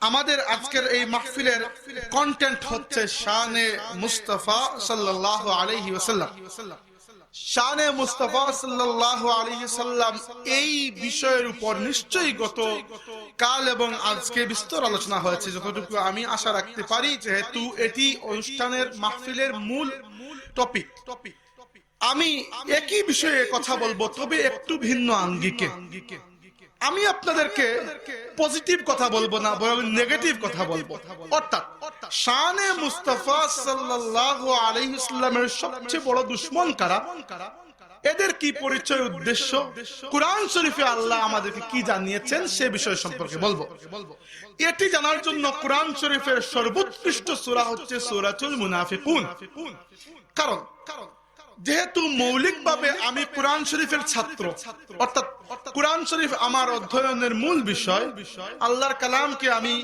আমাদের আজকের এই মাহফিলের কন্টেন্ট হচ্ছে শানে মুস্তাফা সাল্লাল্লাহু আলাইহি ওয়াসাল্লাম। শানে মুস্তাফা সাল্লাল্লাহু আলাইহি ওয়াসাল্লাম এই বিষয়ের উপর নিশ্চয়ই গত কাল এবং আজকে বিস্তর আলোচনা হয়েছে। যতটুকু আমি আশা রাখতে পারি, যেহেতু এটি অনুষ্ঠানের মাহফিলের মূল টপিক, আমি একই বিষয়ে কথা বলবো, তবে একটু ভিন্ন আঙ্গিকে। আমি আপনাদেরকে পজিটিভ কথা বলবো না, বরং নেগেটিভ কথা বলবো। অর্থাৎ শানে মুস্তাফা সাল্লাল্লাহু আলাইহি ওয়াসাল্লামের সবচেয়ে বড় দুশমন কারা, এদের কি পরিচয়, উদ্দেশ্য, কুরআন শরীফে আল্লাহ আমাদেরকে কি জানিয়েছেন সে বিষয় সম্পর্কে বলবো। এটি জানার জন্য কুরআন শরীফের সর্বোৎকৃষ্ট সূরা হচ্ছে সূরাতুল মুনাফিকুন। কারণ যেহেতু মৌলিকভাবে আমি কুরআন শরীফের ছাত্র, অর্থাৎ কুরআন শরীফ আমার অধ্যয়নের মূল বিষয়। আল্লাহর কালামকে আমি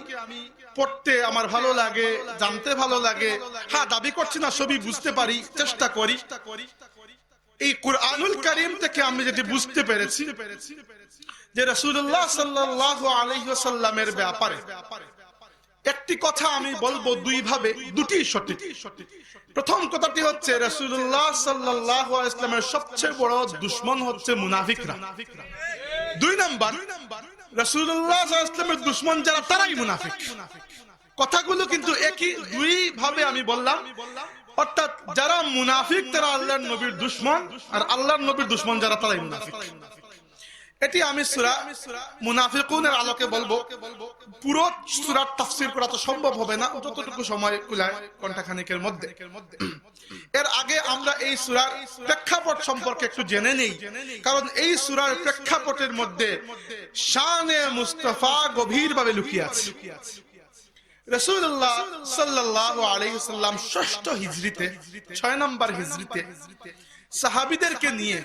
পড়তে আমার ভালো লাগে, জানতে ভালো লাগে। হ্যাঁ, দাবি করছি না সবই বুঝতে পারি, চেষ্টা করি। এই কুরআনুল কারীম থেকে আমি যেটি বুঝতে পেরেছি যে রাসূলুল্লাহ সাল্লাল্লাহু আলাইহি ওয়াসাল্লামের ব্যাপারে একটি কথা আমি বলবো দুই ভাবে, দুটি সঠিক। প্রথম কথাটি হচ্ছে রাসূলুল্লাহ সাল্লাল্লাহু আলাইহি ওয়াসাল্লামের সবচেয়ে বড় দুশমন হচ্ছে মুনাফিকরা। দুই নাম্বার, রাসূলুল্লাহ সাল্লাল্লাহু আলাইহি ওয়াসাল্লামের দুশমন যারা, তারাই মুনাফিক। কথাগুলো কিন্তু একই, দুই ভাবে আমি বললাম। অর্থাৎ যারা মুনাফিক তারা আল্লাহর নবীর দুশমন, আর আল্লাহর নবীর দুশমন যারা, তারাই মুনাফিক। এটি আমি সূরা মুনাফিকুনের আলোকে বলবো। পুরো সূরার তাফসীর করা তো সম্ভব হবে না, যতটুকু সময় কুলায় ঘণ্টাখানেকের মধ্যে। এর আগে আমরা এই সূরার প্রেক্ষাপট সম্পর্কে একটু জেনে নেই, কারণ এই সূরার প্রেক্ষাপটের মধ্যে শানে মুস্তাফা গভীরভাবে লুকিয়ে আছে। রাসূলুল্লাহ সাল্লাল্লাহু আলাইহি ওয়াসাল্লাম 6ষ্ঠ হিজরিতে, 6 নম্বর হিজরিতে সাহাবীদেরকে নিয়ে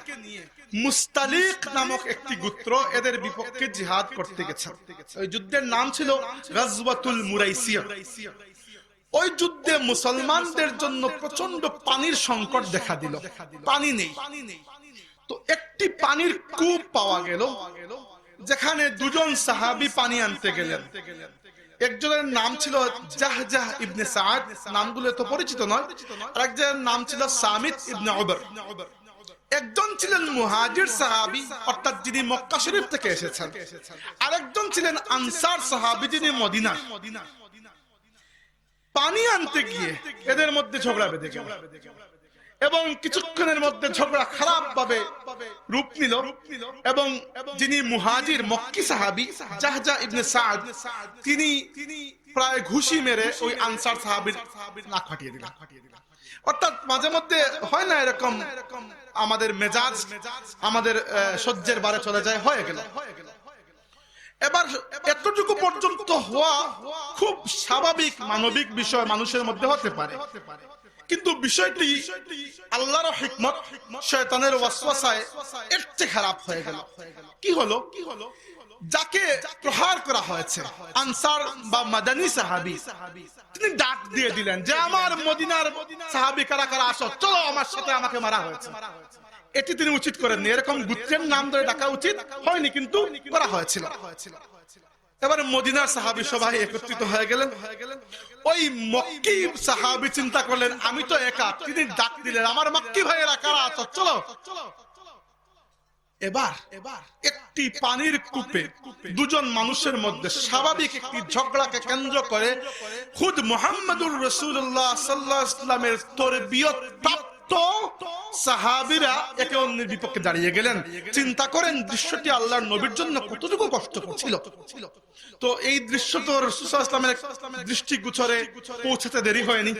মুস্তালিক নামক একটি গোত্র এদের বিপক্ষে জিহাদ করতে গেছে। ওই যুদ্ধের নাম ছিল গাজওয়াতুল মুরাইসিয়া। ওই যুদ্ধে মুসলমানদের জন্য প্রচন্ড পানির সংকট দেখা দিল, পানি নেই। তো একটি পানির কূপ পাওয়া গেল, যেখানে দুজন সাহাবী পানি আনতে গেলেন। একজনের নাম ছিল জাহজাহ ইবনে সাদ, নামগুলো তো পরিচিত নয়। আরেকজনের নাম ছিল সামিত ইবনে উবর। একজন ছিলেন মুহাজির সাহাবী, অর্থাৎ যিনি মক্কা শরীফ থেকে এসেছেন। আরেকজন ছিলেন আনসার সাহাবী, যিনি মদিনার। পানি আনতে গিয়ে এদের মধ্যে ঝগড়া বেঁধে গেল, এবং কিছুক্ষণের মধ্যে ঝগড়া খারাপ ভাবে রূপ নিল, এবং যিনি মুহাজির মক্কি সাহাবী জাহজাহ ইবনে সাদ, তিনি প্রায় ঘুষি মেরে ওই আনসার সাহাবীর নাক ফাটিয়ে দিলেন। অর্থাৎ মাঝে মধ্যে হয় না এরকম, আমাদের মেজাজ, আমাদের সহ্যের বারে চলে যায়, হয়ে গেল। এবার এতটুকু পর্যন্ত হওয়া খুব স্বাভাবিক মানবিক বিষয়, মানুষের মধ্যে হতে পারে। কিন্তু বিষয়টি আল্লাহর হিকমত, শয়তানের ওয়াসওয়াসায় এর চেয়ে খারাপ হয়ে গেল। কি হলো? যাকে প্রহার করা হয়েছে, আনসার বা মাদানী সাহাবী, তিনি ডাক দিয়ে দিলেন যে আমার মদিনার সাহাবী কারা কারা আসো, চলো আমার সাথে, আমাকে মারা হয়েছে। এটি তিনি উচিত করেননি, এরকম গোত্রের নাম ধরে ডাকা উচিত হয়নি, কিন্তু করা হয়েছিল। এবারে মদিনার সাহাবী সবাই একত্রিত হয়ে গেলেন। ওই মক্কি সাহাবী চিন্তা করলেন আমি তো একা, তিনি ডাক দিলেন আমার মক্কি ভাইয়েরা কারা আছো, চলো। এবার একটি পানির কূপে দুজন মানুষের মধ্যে স্বাভাবিক একটি ঝগড়াকে কেন্দ্র করে খুদ মুহাম্মদুর রাসূলুল্লাহ সাল্লাল্লাহু আলাইহি ওয়াসাল্লামের তরবিয়ত প্রাপ্ত সাহাবীরা একে অন্যের বিপক্ষে দাঁড়িয়ে গেলেন। চিন্তা করেন দৃশ্যটি আল্লাহর নবীর জন্য কতটুকু কষ্টকর ছিল। তো এই দৃশ্য তো রাসূল সাল্লাল্লাহু আলাইহি ওয়াসাল্লামের দৃষ্টিগোচরে পৌঁছাতে দেরি হয়নি।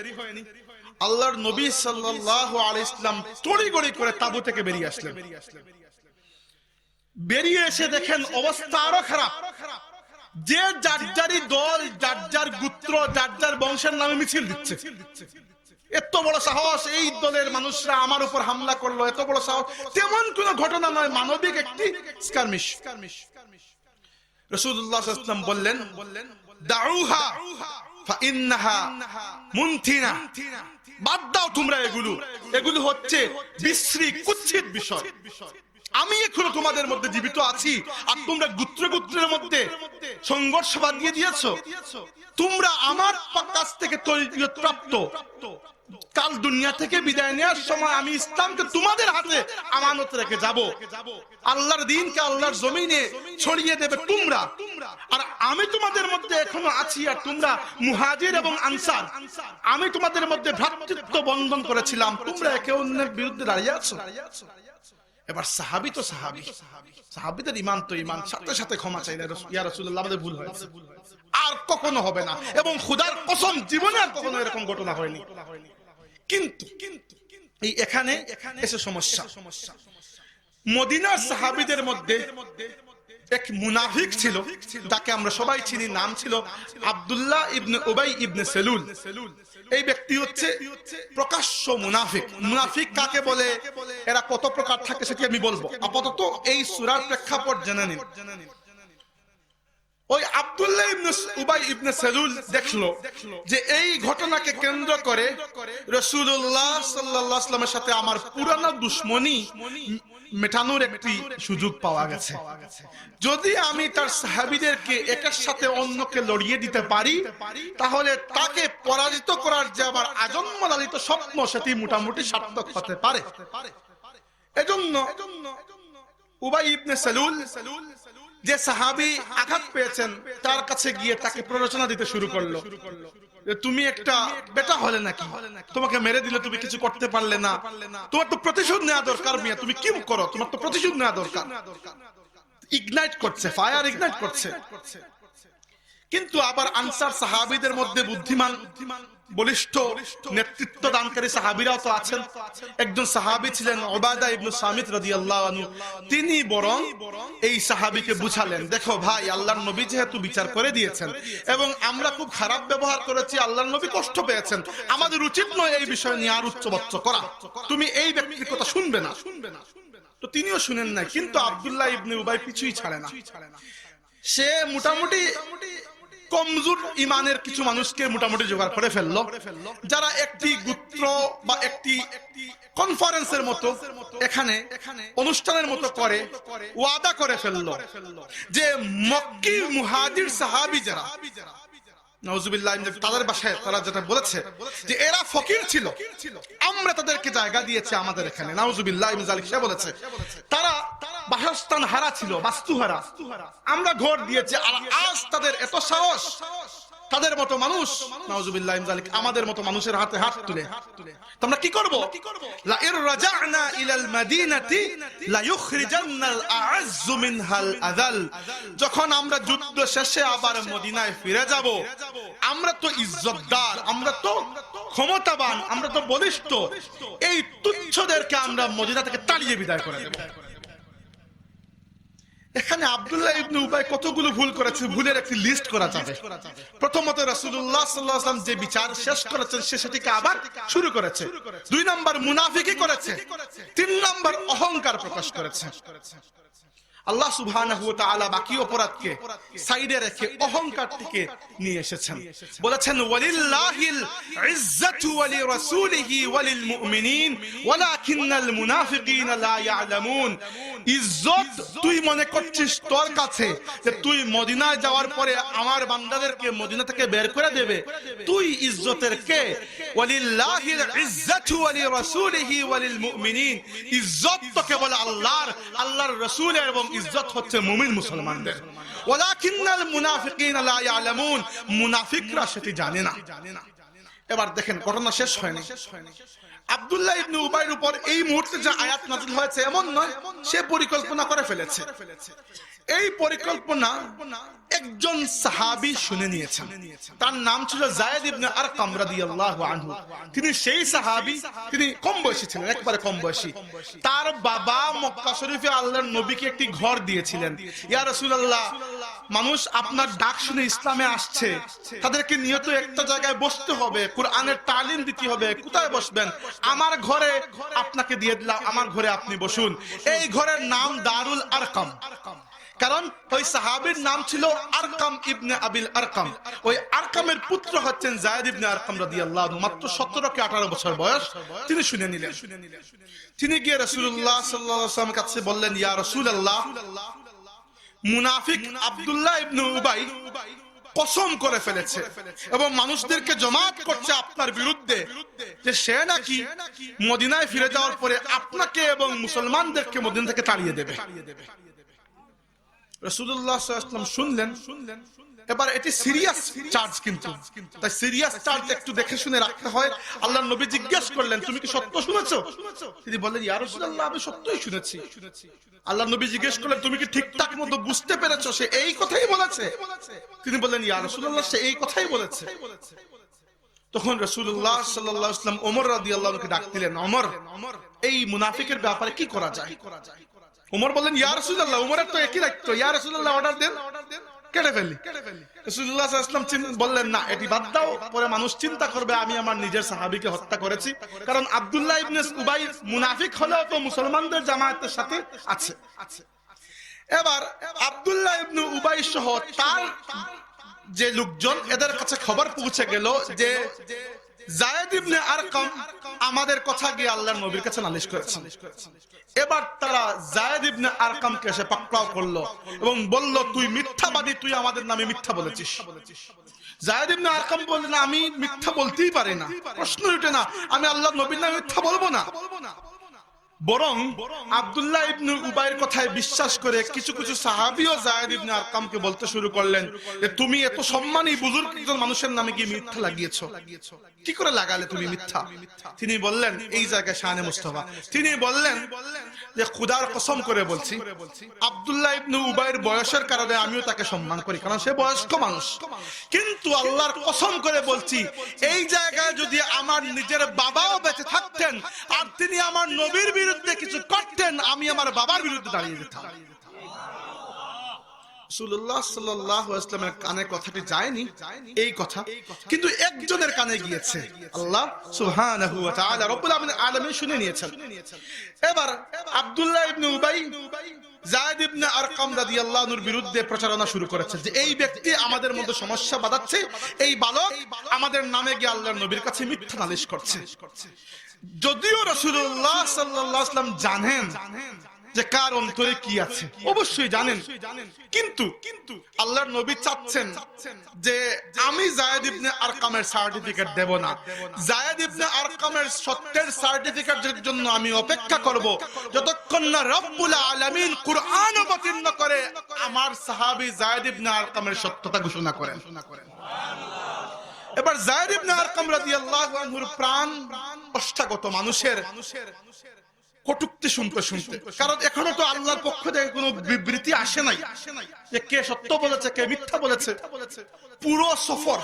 আল্লাহর নবী সাল্লাল্লাহু আলাইহি ওয়াসাল্লাম তড়িঘড়ি করে তাঁবু থেকে বেরিয়ে আসলেন। বেরিয়ে এসে দেখেন অবস্থা আরো খারাপ। যে যার যারই দল, যার যার গোত্র, যার যার বংশের নামে মিছিল দিচ্ছে। এত বড় সাহস, এই দলের মানুষরা আমার উপর হামলা করলো, এত বড় সাহস। তেমন কোন ঘটনা নয়, মানবিক একটি স্কারমিশ। রাসূলুল্লাহ সাল্লাল্লাহু আলাইহি ওয়াসাল্লাম বললেন দাউহা ফাইন্নাহা মুনতিনা, বাদ দাও তোমরা এগুলো, এগুলো হচ্ছে বিশ্রী কুৎসিত বিষয়। আমি এখনো তোমাদের মধ্যে জীবিত আছি, আর তোমরা গোত্রে গোত্রের মধ্যে সংঘর্ষ বাঁধিয়ে দিয়েছো। তোমরা আমার কাছ থেকে তরিকত প্রাপ্ত, কাল দুনিয়া থেকে বিদায় নেওয়ার সময় আমি ইসলামকে তোমাদের হাতে আমানত রেখে যাব। আল্লাহর দ্বীনকে আল্লাহর জমিনে ছড়িয়ে দেবে তোমরা, আর আমি তোমাদের মধ্যে এখনো আছি। আর তোমরা মুহাজির এবং আনসার, আমি তোমাদের মধ্যে ভ্রাতৃত্ব বন্ধন করেছিলাম, তোমরা একে অন্যের বিরুদ্ধে দাঁড়িয়ে আছো। এবার সাহাবী তো সাহাবী, সাহাবীদের ঈমান তো ঈমান, সাথে সাথে ক্ষমা চাইলেন, ইয়া রাসূলুল্লাহ আমাদের ভুল হয়েছে, আর কখনো হবে না। এবং খোদার কসম জীবনে আর কখনো এরকম ঘটনা হয়নি। কিন্তু এই এখানে এসে সমস্যা। মদিনার সাহাবীদের মধ্যে এক মুনাফিক ছিল, যাকে আমরা সবাই চিনি, নাম ছিল আব্দুল্লাহ ইবনে উবাই ইবনে সেলুল। এই ব্যক্তি হচ্ছে প্রকাশ্য মুনাফিক। মুনাফিক কাকে বলে, এরা কত প্রকার থাকে সেটি আমি বলবো, আপাতত এই সূরার প্রেক্ষাপট জেনে নিন। ওই আব্দুল্লাহ ইবনে উবাই ইবনে সেলুল দেখলো যে এই ঘটনাকে কেন্দ্র করে রাসূলুল্লাহ সাল্লাল্লাহু আলাইহি ওয়াসাল্লামের সাথে আমার পুরানো দুশমনি মেটানোর একটি সুযোগ পাওয়া গেছে। যদি আমি তার সাহাবীদেরকে একের সাথে অন্যকে লড়িয়ে দিতে পারি, তাহলে তাকে পরাজিত করার যে আমার আজন্ম লালিত স্বপ্ন, সেটি মোটামুটি সার্থক হতে পারে। এজন্য উবাই ইবনে সেলুল, যে সাহাবী আঘাত পেয়েছেন, তার কাছে গিয়ে তাকে প্ররোচনা দিতে শুরু করলো। তুমি একটা বেটা হলে নাকি, তোমাকে মেরে দিলে তুমি কিছু করতে পারলে না, তোমার তো প্রতিশোধ নেওয়া দরকার মিয়া, তুমি কি করো, তোমার তো প্রতিশোধ নেওয়া দরকার। ইগনাইট করছে, ফায়ার ইগনাইট করছে। কিন্তু আবার আনসার সাহাবীদের মধ্যে বুদ্ধিমান, বলিষ্ঠ, নেতৃত্ব দানকারী সাহাবীরাও তো আছেন। একজন সাহাবী ছিলেন উবাদা ইবনে সামিত রাদিয়াল্লাহু আনহু। তিনি বরং এই সাহাবীকে বুঝালেন, দেখো ভাই, আল্লাহর নবী যেহেতু বিচার করে দিয়েছেন এবং আমরা খুব খারাপ ব্যবহার করেছি, আল্লাহর নবী কষ্ট পেয়েছেন, আমাদের উচিত নয় এই বিষয় নিয়ে আর উচ্চবাচ্য করা, তুমি এই ব্যক্তির কথা শুনবে না। তো তিনিও শুনেন না। কিন্তু আব্দুল্লাহ ইবনে উবাই পিছুই ছাড়ে না। সে মোটামুটি কমজোর ইমানের কিছু মানুষকে মোটামুটি জোগাড় করে ফেললো, যারা একটি গোত্র বা একটি কনফারেন্সের মতো, এখানে অনুষ্ঠানের মতো করে ওয়াদা করে ফেললো যে মক্কি মুহাজির সাহাবী যারা, নাউজুবিল্লাহ, তাদের ভাষায় তারা যেটা বলেছে যে এরা ফকির ছিল, আমরা তাদেরকে জায়গা দিয়েছি আমাদের এখানে। নাউজুবিল্লাহ, সে বলেছে তারা বাসস্থান হারা ছিল, বাস্তুহারা, আমরা ঘর দিয়েছি। আর আজ তাদের এত সাহস, তাদের মতো মানুষ, নাউজুবিল্লাহ, আমাদের মতো মানুষের হাতে হাত তুলে তোমরা কি করবো? লা ইর রাজা'না ইলাল মাদিনাতি লা ইখরিজান্নাল আ'আজ্জু মিনহাল আযাল। যখন আমরা যুদ্ধ শেষে আবার মদিনায় ফিরে যাব, আমরা তো ইজ্জতদার, আমরা তো ক্ষমতাবান, আমরা তো বলিষ্ঠ, এই তুচ্ছদেরকে আমরা মদিনা থেকে তাড়িয়ে বিদায় করে দেব। এখানে আব্দুল্লাহ ইবনে উবাই কতগুলো ভুল করেছে, ভুলের একটি লিস্ট করা যাবে। প্রথমত রাসূলুল্লাহ সাল্লাল্লাহু আলাইহি ওয়াসাল্লাম যে বিচার শেষ করেছেন, সে সেটিকে আবার শুরু করেছে। 2 নাম্বার মুনাফিকি করেছে। 3 নাম্বার অহংকার প্রকাশ করেছে। আল্লাহ সুবহানাহু ওয়া তাআলা বাকি অপরাধকে সাইডে রেখে অহংকারটিকে নিয়ে এসেছেন। বলেছেন ওয়ালিল্লাহিল ইজ্জাতু ওয়া লিরাসূলিহি ওয়া লিল মুমিনিন ওয়ালাকিন্নাল মুনাফিকিনা লা ইয়ালামুন। ইজ্জত তুই মনে করছিস তোর কাছে, যে তুই মদিনায় যাওয়ার পরে আমার বান্দাদেরকে মদিনা থেকে বের করে দেবে, তুই ইজ্জতের কে? ওয়ালিল্লাহিল ইজ্জাতু ওয়া লিরাসূলিহি ওয়া লিল মুমিনিন। ইজ্জত তো কেবল আল্লাহর, আল্লাহর রাসূলের, এবং ইজ্জত হচ্ছে মুমিন মুসলমানদের। ওয়ালাকিন্নাল মুনাফিকিনা লা ইয়ালামুন। মুনাফিকরা সেটি জানে না। এবার দেখেন, ঘটনা শেষ হয়নি। আব্দুল্লাহ ইবনে উবাইর উপর এই মুহূর্তে যে আয়াত নাযিল হয়েছে এমন নয়, সে পরিকল্পনা করে ফেলেছে। এই পরিকল্পনা একজন সাহাবী শুনে নিয়েছেন, তার নাম ছিল যায়েদ ইবনে আরকাম রাদিয়াল্লাহু আনহু। তিনি সেই সাহাবী, তিনি কম বয়সী ছিলেন, একবারে কম বয়সী। তার বাবা মক্কা শরীফে আল্লাহর নবীকে একটি ঘর দিয়েছিলেন। ইয়া রাসূলুল্লাহ, মানুষ আপনার ডাক শুনে ইসলামে আসছে, তাদেরকে নিয়ে তো একটা জায়গায় বসতে হবে, কোরআনের তালিম দিতে হবে, কোথায় বসবেন? আমার ঘরে আপনাকে দিয়ে দিলাম, আমার ঘরে আপনি বসুন। এই ঘরের নাম দারুল আরকাম, কারণ ওই সাহাবীর নাম ছিল আরকাম ইবনে আবিল আরকাম। ওই আরকামের পুত্র হচ্ছেন যায়েদ ইবনে আরকাম রাদিয়াল্লাহু আনহু, মাত্র 17 কি 18 বছর বয়স। তিনি শুনে নিলেন। তিনি গিয়ে রাসূলুল্লাহ সাল্লাল্লাহু আলাইহি ওয়াসাল্লামের কাছে বললেন, ইয়া রাসূলুল্লাহ, মুনাফিক আব্দুল্লাহ ইবনে উবাই কসম করে ফেলেছে এবং মানুষদেরকে জমাত করছে আপনার বিরুদ্ধে যে সে নাকি মদিনায় ফিরে যাওয়ার পরে আপনাকে এবং মুসলমানদেরকে মদিনা থেকে তাড়িয়ে দেবে। রাসূলুল্লাহ সাল্লাল্লাহু আলাইহি ওয়াসাল্লাম শুনলেন। এবার এটি সিরিয়াস চার্জ, কিন্তু তাই সিরিয়াস চার্জ একটু দেখে শুনে রাখতে হয়। আল্লাহর নবী জিজ্ঞেস করলেন, তুমি কি সত্য শুনেছো? তিনি বললেন, ইয়া রাসূলুল্লাহ, আমি সত্যই শুনেছি। আল্লাহর নবী জিজ্ঞেস করলেন, তুমি কি ঠিকঠাক মতো বুঝতে পেরেছো সে এই কথাই বলেছে? তিনি বললেন, ইয়া রাসূলুল্লাহ, সে এই কথাই বলেছে। তখন রাসূলুল্লাহ সাল্লাল্লাহু আলাইহি ওয়াসাল্লাম ওমর রাদিয়াল্লাহু আনহুকে ডাক দিলেন, ওমর, এই মুনাফিকের ব্যাপারে কি করা যায়? ওমর বললেন, ইয়া রাসূলুল্লাহ, ওমরের তো একই দায়িত্ব, ইয়া রাসূলুল্লাহ, অর্ডার দেন, কেটে ফেলি। রাসূলুল্লাহ সাল্লাল্লাহু আলাইহি ওয়াসাল্লাম বললেন, না, এটি বাদ দাও, পরে মানুষ চিন্তা করবে আমি আমার নিজের সাহাবীকে হত্যা করেছি। কারণ আব্দুল্লাহ ইবনে উবাই মুনাফিক হলেও তো মুসলমানদের জামায়াতের সাথে আছে। এবার আব্দুল্লাহ ইবনে উবাই সহ তার যে লোকজন, এদের কাছে খবর পৌঁছে গেল যে যায়েদ ইবনে আরকাম আমাদের কথা গিয়ে আল্লাহর নবীর কাছে নালিশ করেছেন। এবার তারা যায়েদ ইবনে আরকামকে এসে পাকড়াও করলো এবং বলল, তুই মিথ্যাবাদী, তুই আমাদের নামে মিথ্যা বলেছিস। যায়েদ ইবনে আরকাম বললেন, আমি মিথ্যা বলতেই পারি না, প্রশ্ন ওঠে না, আমি আল্লাহর নবীর নামে মিথ্যা বলবো না। বরং আব্দুল্লাহ ইবনে উবাইয়ের কথায় বিশ্বাস করে কিছু কিছু সাহাবীও যায়েদ ইবনে আরকামকে বলতে শুরু করলেন যে তুমি এত সম্মানী বুজুর্গ একজন মানুষের নামে গিয়ে মিথ্যা লাগিয়েছো, কি করে লাগালে তুমি মিথ্যা? তিনি বললেন, এই জায়গায় শানে মুস্তাফা, তিনি বললেন যে খোদার কসম করে বলছি, আব্দুল্লাহ ইবনে উবাইয়ের বয়সের কারণে আমিও তাকে সম্মান করি, কারণ সে বয়স্ক মানুষ। কিন্তু আল্লাহর কসম করে বলছি, এই জায়গায় যদি আমার নিজের বাবাও বেঁচে থাকতেন আর তিনি আমার নবীর বিরুদ্ধে কিছু করতেন, আমি আমার বাবার বিরুদ্ধে দাঁড়িয়ে যেতাম। রাসূলুল্লাহ সাল্লাল্লাহু আলাইহি ওয়াসাল্লামের কানে কথাটি যায়নি এই কথা, কিন্তু একজনের কানে গিয়েছে। আল্লাহ সুবহানাহু ওয়া তাআলা রব্বুল আলামিন শুনে নিয়েছেন। এবার আব্দুল্লাহ ইবনে উবাই যায়েদ ইবনে আরকাম রাদিয়াল্লাহু আনহুর বিরুদ্ধে প্রচারণা শুরু করেছে যে এই ব্যক্তি আমাদের মধ্যে সমস্যা বাঁধাচ্ছে, এই বালক আমাদের নামে গিয়ে আল্লাহর নবীর কাছে মিথ্যা নালিশ করছে। যদিও রাসূলুল্লাহ সাল্লাল্লাহু আলাইহি ওয়াসাল্লাম জানেন যে কার অন্তরে কি আছে, অবশ্যই জানেন, কিন্তু আল্লাহর নবী চাচ্ছেন যে আমি যায়েদ ইবনে আরকামের সার্টিফিকেট দেব না, যায়েদ ইবনে আরকামের সত্যের সার্টিফিকেটের জন্য আমি অপেক্ষা করব যতক্ষণ না রব্বুল আলামিন কুরআন অবতীর্ণ করে আমার সাহাবী যায়েদ ইবনে আরকামের সত্যতা ঘোষণা করেন। এবার যায়েদ ইবনে আরকাম রাদিয়াল্লাহু আনহুর প্রাণ অষ্টাগত মানুষের কটূক্তি শুনতে, কারণ এখনো তো আল্লাহর পক্ষ থেকে কোনো বিবৃতি আসে নাই যে কে সত্য বলেছে কে মিথ্যা বলেছে। পুরো সফর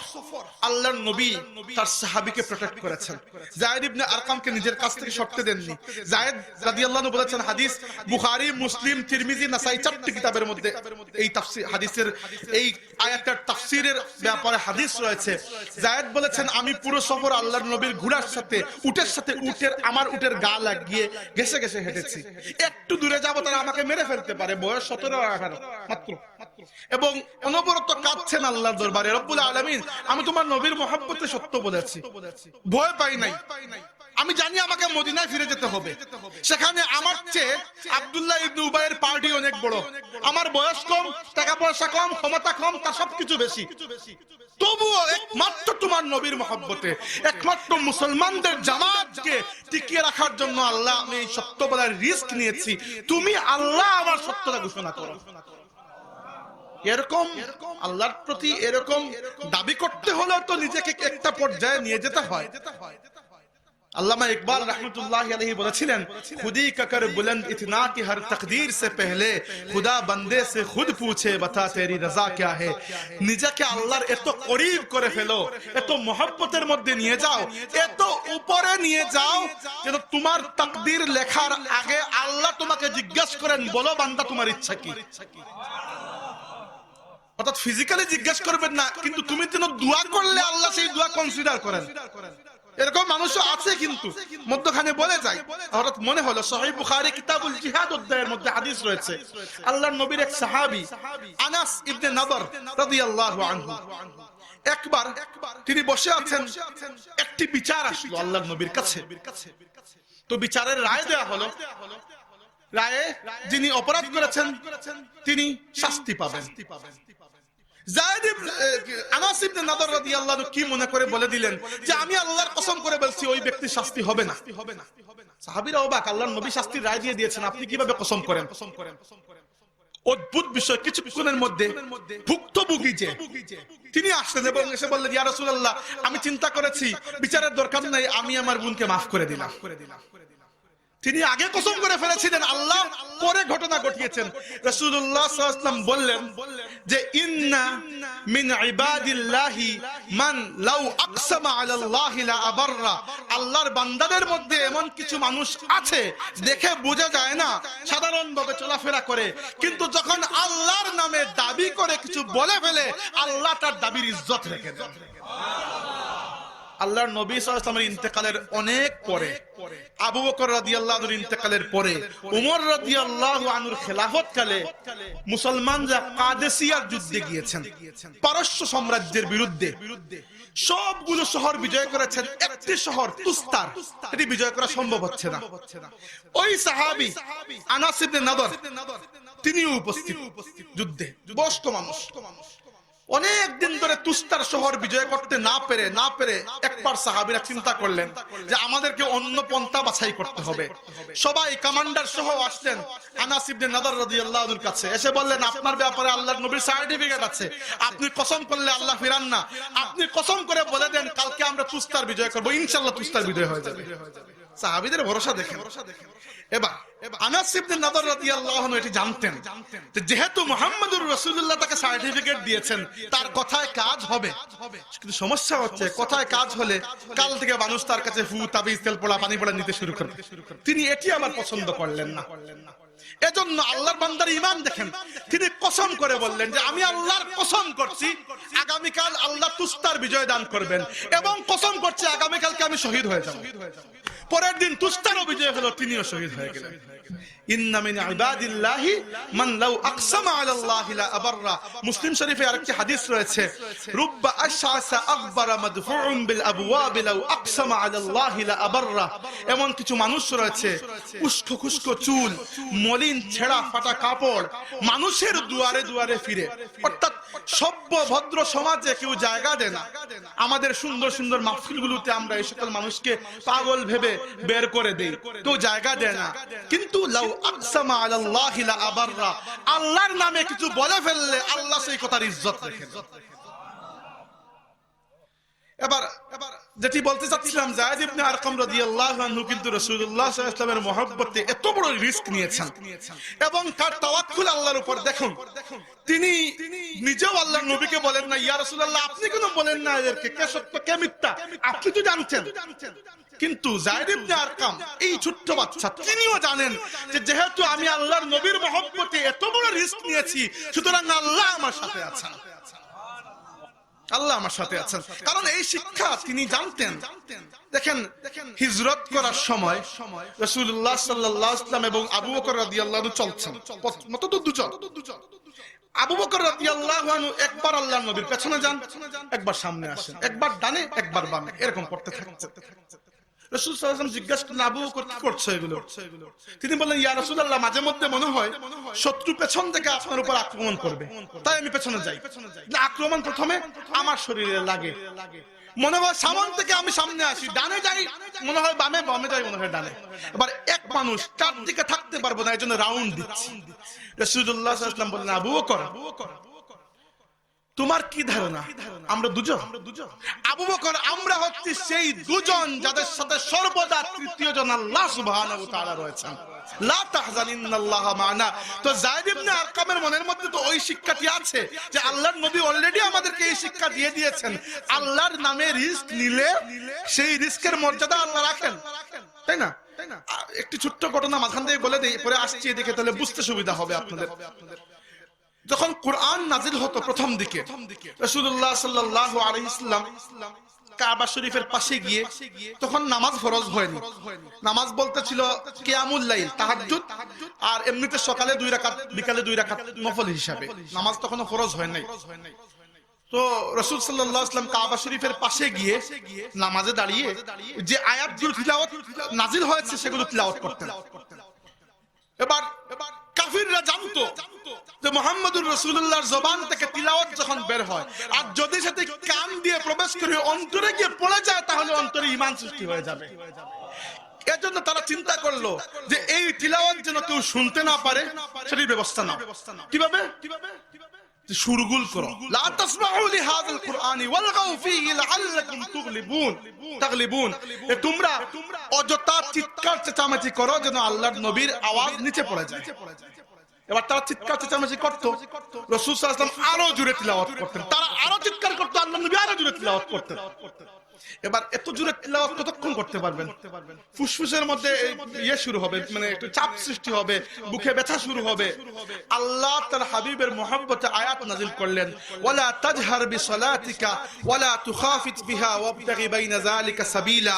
আল্লাহর নবী তার সাহাবীকে প্রটেক্ট করেছেন, যায়েদ ইবনে আরকামকে নিজের কাছ থেকে সরতে দেননি। যায়েদ রাদিয়াল্লাহু আনহু বলেছেন, হাদিস বুখারী, মুসলিম, তিরমিজি, নাসাই চারটি কিতাবের মধ্যে এই তাফসীর হাদিসের এই আয়াতের তাফসীরের ব্যাপারে হাদিস রয়েছে। যায়েদ বলেছেন, আমি পুরো সফর আল্লাহর নবীর ঘোড়ার সাথে উটের আমার উটের গা লাগিয়ে ঘেসে ঘেসে হেঁটেছি, একটু দূরে যাবো তারা আমাকে মেরে ফেলতে পারে, বয়স 17-18 মাত্র, এবং অনবরত কাঁদছেন আল্লাহর দরবারে, রব্বুল আলামিন আমি তোমার নবীর মহব্বতে সত্য বলেছি, ভয় পাই নাই, আমি জানি আমাকে মদিনায় ফিরে যেতে হবে, সেখানে আমার চেয়ে আব্দুল্লাহ ইবনে উবাইয়ের পার্টি অনেক বড়, আমার বয়স কম, টাকা পয়সা কম, ক্ষমতা কম, তার সবকিছু বেশি, তবুও একমাত্র তোমার নবীর মহব্বতে, একমাত্র মুসলমানদের জামাতকে টিকিয়ে রাখার জন্য আল্লাহ আমি এই সত্য বলার রিস্ক নিয়েছি, তুমি আল্লাহ আমার সত্যতা ঘোষণা করো। এরকম আল্লাহর প্রতি এরকম দাবি করতে হলে তো নিজেকে একটা পর্যায়ে নিয়ে যেতে হয়। আল্লামা ইকবাল रहमतुल्लाह अलैहि বলেছিলেন, खुदी का कर बुलंद इतना कि हर तकदीर से पहले खुदा बंदे से खुद पूछे बता तेरी रजा क्या है। নিজেকে আল্লাহর এত করিব করে ফেলো, এত মহব্বতের মধ্যে নিয়ে যাও, এত উপরে নিয়ে যাও যেন তোমার তাকদীর লেখার আগে আল্লাহ তোমাকে জিজ্ঞাসা করেন, বলো বান্দা তোমার ইচ্ছা কি। অর্থাৎ ফিজিক্যালি জিজ্ঞেস করবেন না, কিন্তু তুমি যেন দোয়া করলে আল্লাহ সেই দোয়া কনসিডার করেন। এরকম মানুষও আছে, কিন্তু মধ্যখানে বলে যায়। হঠাৎ মনে হলো সহিহ বুখারী কিতাবুল জিহাদ অধ্যায়ের মধ্যে হাদিস রয়েছে, আল্লাহর নবীর এক সাহাবী আনাস ইবনে নাদর রাদিয়াল্লাহু আনহু একবার তিনি বসে আছেন, একটি বিচার আসলো আল্লাহর নবীর কাছে। তো বিচারের রায় দেয়া হলো, রায়ে যিনি অপরাধ করেছেন তিনি শাস্তি পাবেন। আনাস ইবনে নাদর রাদিয়াল্লাহু আনহু কি মনে করে বলে দিলেন যে আমি আল্লাহর কসম করে বলছি ওই ব্যক্তির শাস্তি হবে না। সাহাবীরা অবাক, আল্লাহর নবী শাস্তির রায় দিয়ে দিয়েছেন, আপনি কিভাবে কসম করেন? অদ্ভুত বিষয়। কিছুক্ষণের মধ্যে ভুক্তভোগী যে তিনি আসলেন এবং এসে বললেন, ইয়া রাসূলুল্লাহ, আমি চিন্তা করেছি বিচারের দরকার নাই, আমি আমার বোনকে মাফ করে দিলাম। তিনি আগে কসম করে ফেলেছিলেন, আল্লাহ পরে ঘটনা ঘটিয়েছেন। রাসূলুল্লাহ সাল্লাল্লাহু আলাইহি ওয়াসাল্লাম বললেন যে ইন্না মিন ইবাদিল্লাহি মান লাউ আকসামা আলাল্লাহি লা আবাররা। আল্লাহর বান্দাদের মধ্যে এমন কিছু মানুষ আছে দেখে বোঝা যায় না, সাধারণভাবে চলাফেরা করে, কিন্তু যখন আল্লাহর নামে দাবি করে কিছু বলে ফেলে আল্লাহ তার দাবির ইজ্জত রেখে দেন। আল্লাহর নবী সাল্লাল্লাহু আলাইহি ওয়াসাল্লামের ইন্তেকালের অনেক পরে, আবু বকর রাদিয়াল্লাহু আনহুর ইন্তেকালের পরে, উমর রাদিয়াল্লাহু আনহুর খেলাফত কালে মুসলমানরা কাদেসিয়ার যুদ্ধে গিয়েছেন, পারস্য সাম্রাজ্যের বিরুদ্ধে। সবগুলো শহর বিজয় করেছেন, একটি শহর তুস্তার, এটি বিজয় করা সম্ভব হচ্ছে না। ওই সাহাবী আনাস ইবনে নাদর তিনিও উপস্থিত যুদ্ধে, বয়স্ক মানুষ। অনেক দিন ধরে তুস্তার শহর বিজয় করতে না পেরে একবার সাহাবীরা চিন্তা করলেন যে আমাদেরকে অন্য পন্থা বাছাই করতে হবে। সবাই কমান্ডার সহ আসলেন আনাস ইবনে নাদর রাদিয়াল্লাহু আনহুর কাছে, এসে বললেন, আপনার ব্যাপারে আল্লাহর নবীর সার্টিফিকেট আছে, আপনি কসম করলে আল্লাহ ফিরান না, আপনি কসম করে বলে দেন কালকে আমরা তুস্তার বিজয় করব, ইনশাআল্লাহ তুস্তার বিজয় হয়ে যাবে। সাহাবীদের ভরসা দেখেন। এবার আনাস ইবনে নাদর রাদিয়াল্লাহু আনহু এটি জানতেন যে যেহেতু মুহাম্মদুর রাসূলুল্লাহ তাকে সার্টিফিকেট দিয়েছেন, তার কথায় কাজ হবে। কিন্তু সমস্যা হচ্ছে, কথায় কাজ হলে কাল থেকে মানুষ তার কাছে ফু, তাবিজ, তেল পোড়া, পানি পোড়া নিতে শুরু করবে। তিনি এটি আবার পছন্দ করলেন না। এজন্য আল্লাহর বান্দার ঈমান দেখেন, তিনি কসম করে বললেন যে আমি আল্লাহর কসম করছি আগামীকাল আল্লাহ তুস্তার বিজয় দান করবেন, এবং কসম করছি আগামীকালকে আমি শহীদ হয়ে যাব। পরের দিন তুস্তারও বিজয় হলো, তিনিও শহীদ হয়ে গেলেন। ইন্না মিন ইবাদিল্লাহি মান লাউ আকসামা আলাল্লাহি লা আবাররা। মুসলিম শরীফে আরেকটি হাদিস রয়েছে, রুব্বা আশআসা আকবারা মাদফুউন বিল আবওয়াব লাউ আকসামা আলাল্লাহি লা আবাররা। এমন কিছু মানুষ রয়েছে, উস্কো খুস্কো চুল, মলিন ছেঁড়া ফাটা কাপড়, মানুষের দুয়ারে দুয়ারে ফিরে, অর্থাৎ সভ্য ভদ্র সমাজে কেউ জায়গা দেয় না। আমাদের সুন্দর সুন্দর মাহফিলগুলোতে আমরা এই সকল মানুষকে পাগল ভেবে বের করে দেই, কেউ জায়গা দেয় না। কিন্তু লাউ আকসামা আলাল্লাহি লা আবাররা, আল্লাহর নামে কিছু বলে ফেললে আল্লাহ সেই কথার ইজ্জত রাখেন। এবার যেটি বলতে চাচ্ছিলাম, যায়েদ ইবনে আরকাম রাদিয়াল্লাহু আনহু কিন্তু রাসূলুল্লাহ সাল্লাল্লাহু আলাইহি ওয়াসাল্লামের মহব্বতে এত বড় রিস্ক নিয়েছেন এবং তার তাওয়াক্কুল আল্লাহর উপর দেখুন। তিনি নিজেও আল্লাহর নবীকে বলেন না, ইয়া রাসূলুল্লাহ আপনি কেন বলেন না এদেরকে কে সত্য কে মিথ্যা, আপনি তো জানতেন। কিন্তু যায়েদ ইবনে আরকাম এই ছোট্ট বাচ্চা, তিনিও জানেন যে যেহেতু আমি আল্লাহর নবীর মহব্বতে এত বড় রিস্ক নিয়েছি, সুতরাং আল্লাহ আমার সাথে আছেন, আল্লাহ আমার সাথে আছেন। কারণ এই শিক্ষা তিনি জানতেন। দেখেন, হিজরত করার সময় রাসূলুল্লাহ সাল্লাল্লাহু আলাইহি ওয়াসাল্লাম এবং আবু বকর রাদিয়াল্লাহু আনহু চলছেন, মত তো দুজন। আবু বকর রাদিয়াল্লাহু আনহু একবার আল্লাহর নবীর পেছনে যান, একবার সামনে আসেন, একবার ডানে একবার বামে, এরকম করতে থাকছেন। রাসূল সাল্লাল্লাহু আলাইহি ওয়াসাল্লাম জিজ্ঞেস করলেন, আবু বকর কি করছো এগুলো? তিনি বললেন, ইয়া রাসূলুল্লাহ মাঝে মধ্যে মনে হয় শত্রু পেছন থেকে আপনার উপর আক্রমণ করবে, তাই আমি পেছনে যাই। না, আক্রমণ প্রথমে আমার শরীরে লাগে, মনে হয় সামনে থেকে আমি সামনে আসি, ডানে যাই মনে হয় বামে, বামে যাই মনে হয় ডানে। এবার এক মানুষ চারদিকে থাকতে পারবো না, এই জন্য রাউন্ড দিচ্ছি। রাসূলুল্লাহ সাল্লাল্লাহু আলাইহি ওয়াসাল্লাম বললেন, আবু বকর তোমার কি ধারণা আমরা দুজন? আবু বকর, আমরা হচ্ছি সেই দুজন যাদের সাথে সর্বদা তৃতীয় জন আল্লাহ সুবহানাহু ওয়া তাআলা রয়েছেন। লা তাহজান ইন্নাল্লাহা মা'না। তো যায়েদ ইবনে আরকামের মনের মধ্যে তো ওই শিক্ষাটি আছে যে আল্লাহর নবী অলরেডি আমাদেরকে এই শিক্ষা দিয়ে দিয়েছেন, আল্লাহর নামে রিস্ক নিলে সেই রিস্কের মর্যাদা আল্লাহ রাখেন, তাই না? একটি ছোট্ট ঘটনা মাঝখান থেকে বলে দেই, পরে আসছি এদিকে, তাহলে বুঝতে সুবিধা হবে আপনাদের। যখন কোরআন নাজিল হতো প্রথম দিকে, রাসূলুল্লাহ সাল্লাল্লাহু আলাইহি ওয়াসাল্লাম কাবা শরীফের পাশে গিয়ে, তখন নামাজ ফরজ হয়নি। নামাজ বলতে ছিল কিয়ামুল লাইল, তাহাজ্জুদ, আর এমনিতে সকালে 2 রাকাত বিকালে 2 রাকাত নফল হিসাবে, নামাজ তখনও ফরজ হয় নাই। তো রাসূল সাল্লাল্লাহু আলাইহি ওয়াসাল্লাম কাবা শরীফের পাশে গিয়ে নামাজে দাঁড়িয়ে যে আয়াতগুলো তিলাওয়াত নাজিল হয়েছে সেগুলো তিলাওয়াত করতেন। এবার কাফিররা জানতো যে মুহাম্মদুর রাসূলুল্লাহর জবান থেকে তিলাওয়াত যখন বের হয় আর যদি সেটা কান দিয়ে প্রবেশ করে অন্তরে গিয়ে পড়ে যায় তাহলে অন্তরে ঈমান সৃষ্টি হয়ে যাবে। এজন্য তারা চিন্তা করলো যে এই তিলাওয়াত যেন কেউ শুনতে না পারে সেটার ব্যবস্থা নাও। কিভাবে? সুরগুল করো, লা তাসমাউ লিহাযাল কুরআনি ওয়ালগাউ ফীহি লাআল্লাকুম তাগলিবুন। তোমরা অযথা চিৎকার চেঁচামেচি করো যেন আল্লাহর নবীর আওয়াজ নিচে পড়ে যায়। এবার তারা চিৎকার চেঁচামেচি করতো, রাসূল সাল্লাল্লাহু আলাইহি ওয়াসাল্লাম আরো জোরে তিলাওয়াত করতেন, তারা আরো চিৎকার করতো, আল্লাহর নবী আরো জোরে তিলাওয়াত করতেন। এবার এত জোরে তিলাওয়াত কতক্ষণ করতে পারবেন? ফুসফুসের মধ্যে ইয়ে শুরু হবে, মানে একটু চাপ সৃষ্টি হবে, বুকে ব্যথা শুরু হবে। আল্লাহ তার হাবিবের মহব্বতে আয়াত নাজিল করলেন, ওয়ালা তাজহার বিসলাতিকা ওয়ালা তুখাফিত বিহা ওয়াবতাগি বাইনা যালিকা সাবিলা।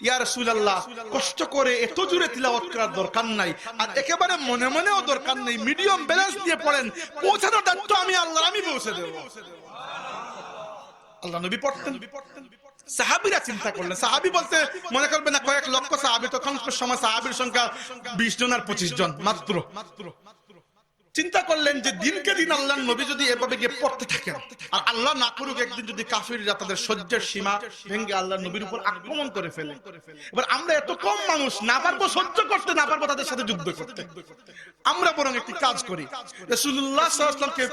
ইয়া রাসূলুল্লাহ, কষ্ট করে এত জোরে তিলাওয়াত করার দরকার নাই, আর একেবারে মনে মনেও দরকার নেই, মিডিয়াম ব্যালেন্স দিয়ে পড়েন, পৌঁছানোর দায়িত্ব আমি আল্লাহ, আমি পৌঁছে দেব। আল্লাহ নবী পড়তেন। সাহাবীরা চিন্তা করলেন, সাহাবী বলতে মনে করবে না কয়েক লক্ষ সাহাবী, তখন সময় সাহাবীর সংখ্যা 20 জন আর 25 জন মাত্র। চিন্তা করলেন যে দিনকে দিন আল্লাহর নবী যদি এভাবে গিয়ে পড়তে থাকেন, আর আল্লাহ না করুক একদিন যদি কাফিররা তাদের সহ্যের সীমা ভেঙে আল্লাহর নবীর উপর আক্রমণ করে ফেলে, এবার আমরা এত কম মানুষ, না পারবো সহ্য করতে, না পারবো তাদের সাথে যুদ্ধ করতে, আমরা বরং একটি কাজ করি, রাসূলুল্লাহ সাল্লাল্লাহু আলাইহি ওয়াসাল্লামকে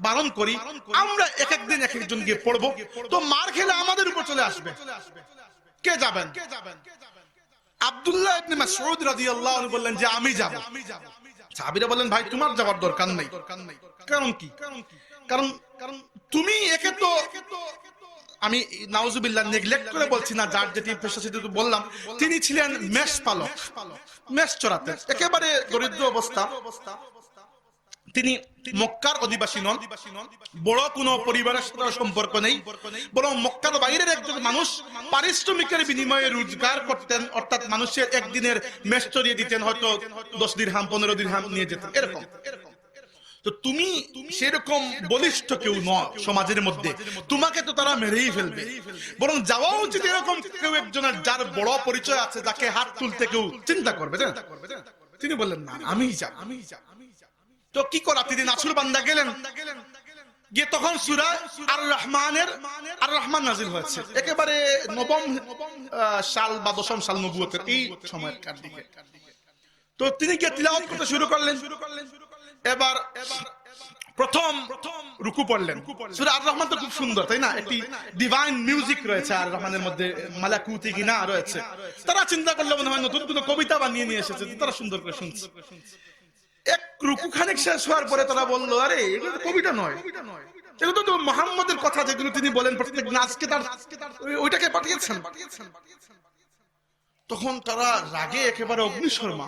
বারণ করি, আমরা এক একদিন এক একজন গিয়ে পড়বো, তো মার খেলে আমাদের উপর চলে আসবে। কে যাবেন? আব্দুল্লাহ ইবনে মাসউদ রাদিয়াল্লাহু আনহু বললেন যে আমি যাব। সাহাবীরা বললেন ভাই তোমার যাওয়ার দরকার নেই। কারণ কি? কারণ তুমি একে তো, আমি নাউজুবিল্লাহ নেগলেক্ট করে বলছি না, যার যেটি পেশা সেটি তো বললাম, তিনি ছিলেন মেষ পালক, মেষ চড়াতেন, একেবারে দরিদ্র অবস্থা। তিনি মক্কার অধিবাসী নন, বড় কোনো পরিবারের সাথে সম্পর্ক নেই, বরং মক্কার বাইরের একজন মানুষ পারিশ্রমিকের বিনিময়ে রোজগার করতেন, অর্থাৎ মানুষের একদিনের মেষ চড়িয়ে দিতেন, হয়তো 10 দিরহাম 15 দিরহাম নিয়ে যেতেন, এরকম। তো তুমি সেরকম বলিষ্ঠ কেউ নয় সমাজের মধ্যে, তোমাকে তো তারা মেরেই ফেলবে, বরং যাওয়া উচিত এরকম কেউ একজনের যার বড় পরিচয় আছে, যাকে হাত তুলতে কেউ চিন্তা করবে। তিনি বললেন না, আমিই যাব। তো কি করা, তিনি নাছুরবান্দা গেলেন, গিয়ে তখন সূরা আর রহমান নাজিল হয়েছে, একেবারে নবম সাল বা দশম সাল নবুয়তের এই সময়কার দিকে। তো তিনি গিয়ে তিলাওয়াত করতে শুরু করলেন। এবার প্রথম রুকু পড়লেন। সূরা আর রহমান তো খুব সুন্দর, তাই না? একটি ডিভাইন মিউজিক রয়েছে আর রহমানের মধ্যে, মালাকুতি গিনা রয়েছে। তারা চিন্তা করলো মনে হয় নতুন কোনো কবিতা বানিয়ে নিয়ে এসেছে, তারা সুন্দর করে শুনছে। এক রুকু খানিক শেষ হওয়ার পরে তারা বললো, আরে এগুলো তো কবিতা নয়, এগুলো তো মুহাম্মদের কথা যেগুলো তিনি বলেন প্রত্যেক আজকে তার ওইটাকে পাঠিয়েছেন। তখন তারা রাগে একেবারে অগ্নিশর্মা,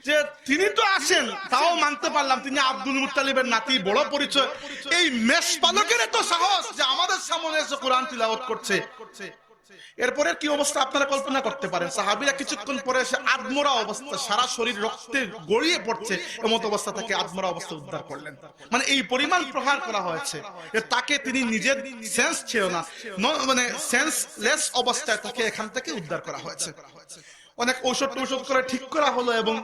যে তিনি তো আসেন, তাও মানতে পারলাম তিনি আব্দুল মুত্তালিবের নাতি, বড় পরিচয়, এই মেষ পালকের এত সাহস যে আমাদের সামনে এসে কোরআন তিলাওয়াত করছে। এরপরে কি অবস্থা আপনারা কল্পনা করতে পারেন? সাহাবীরা কিছুক্ষণ পরে এসে আদমরা অবস্থা, সারা শরীর রক্তে গড়িয়ে পড়ছে, এমন অবস্থা থেকে আদমরা অবস্থা উদ্ধার করলেন। মানে এই পরিমাণ প্রহার করা হয়েছে তাকে, তিনি নিজের সেন্স ছিল না, মানে সেন্সলেস অবস্থায় তাকে এখান থেকে উদ্ধার করা হয়েছে। অনেক ঔষধ করে ঠিক করা হলো এবং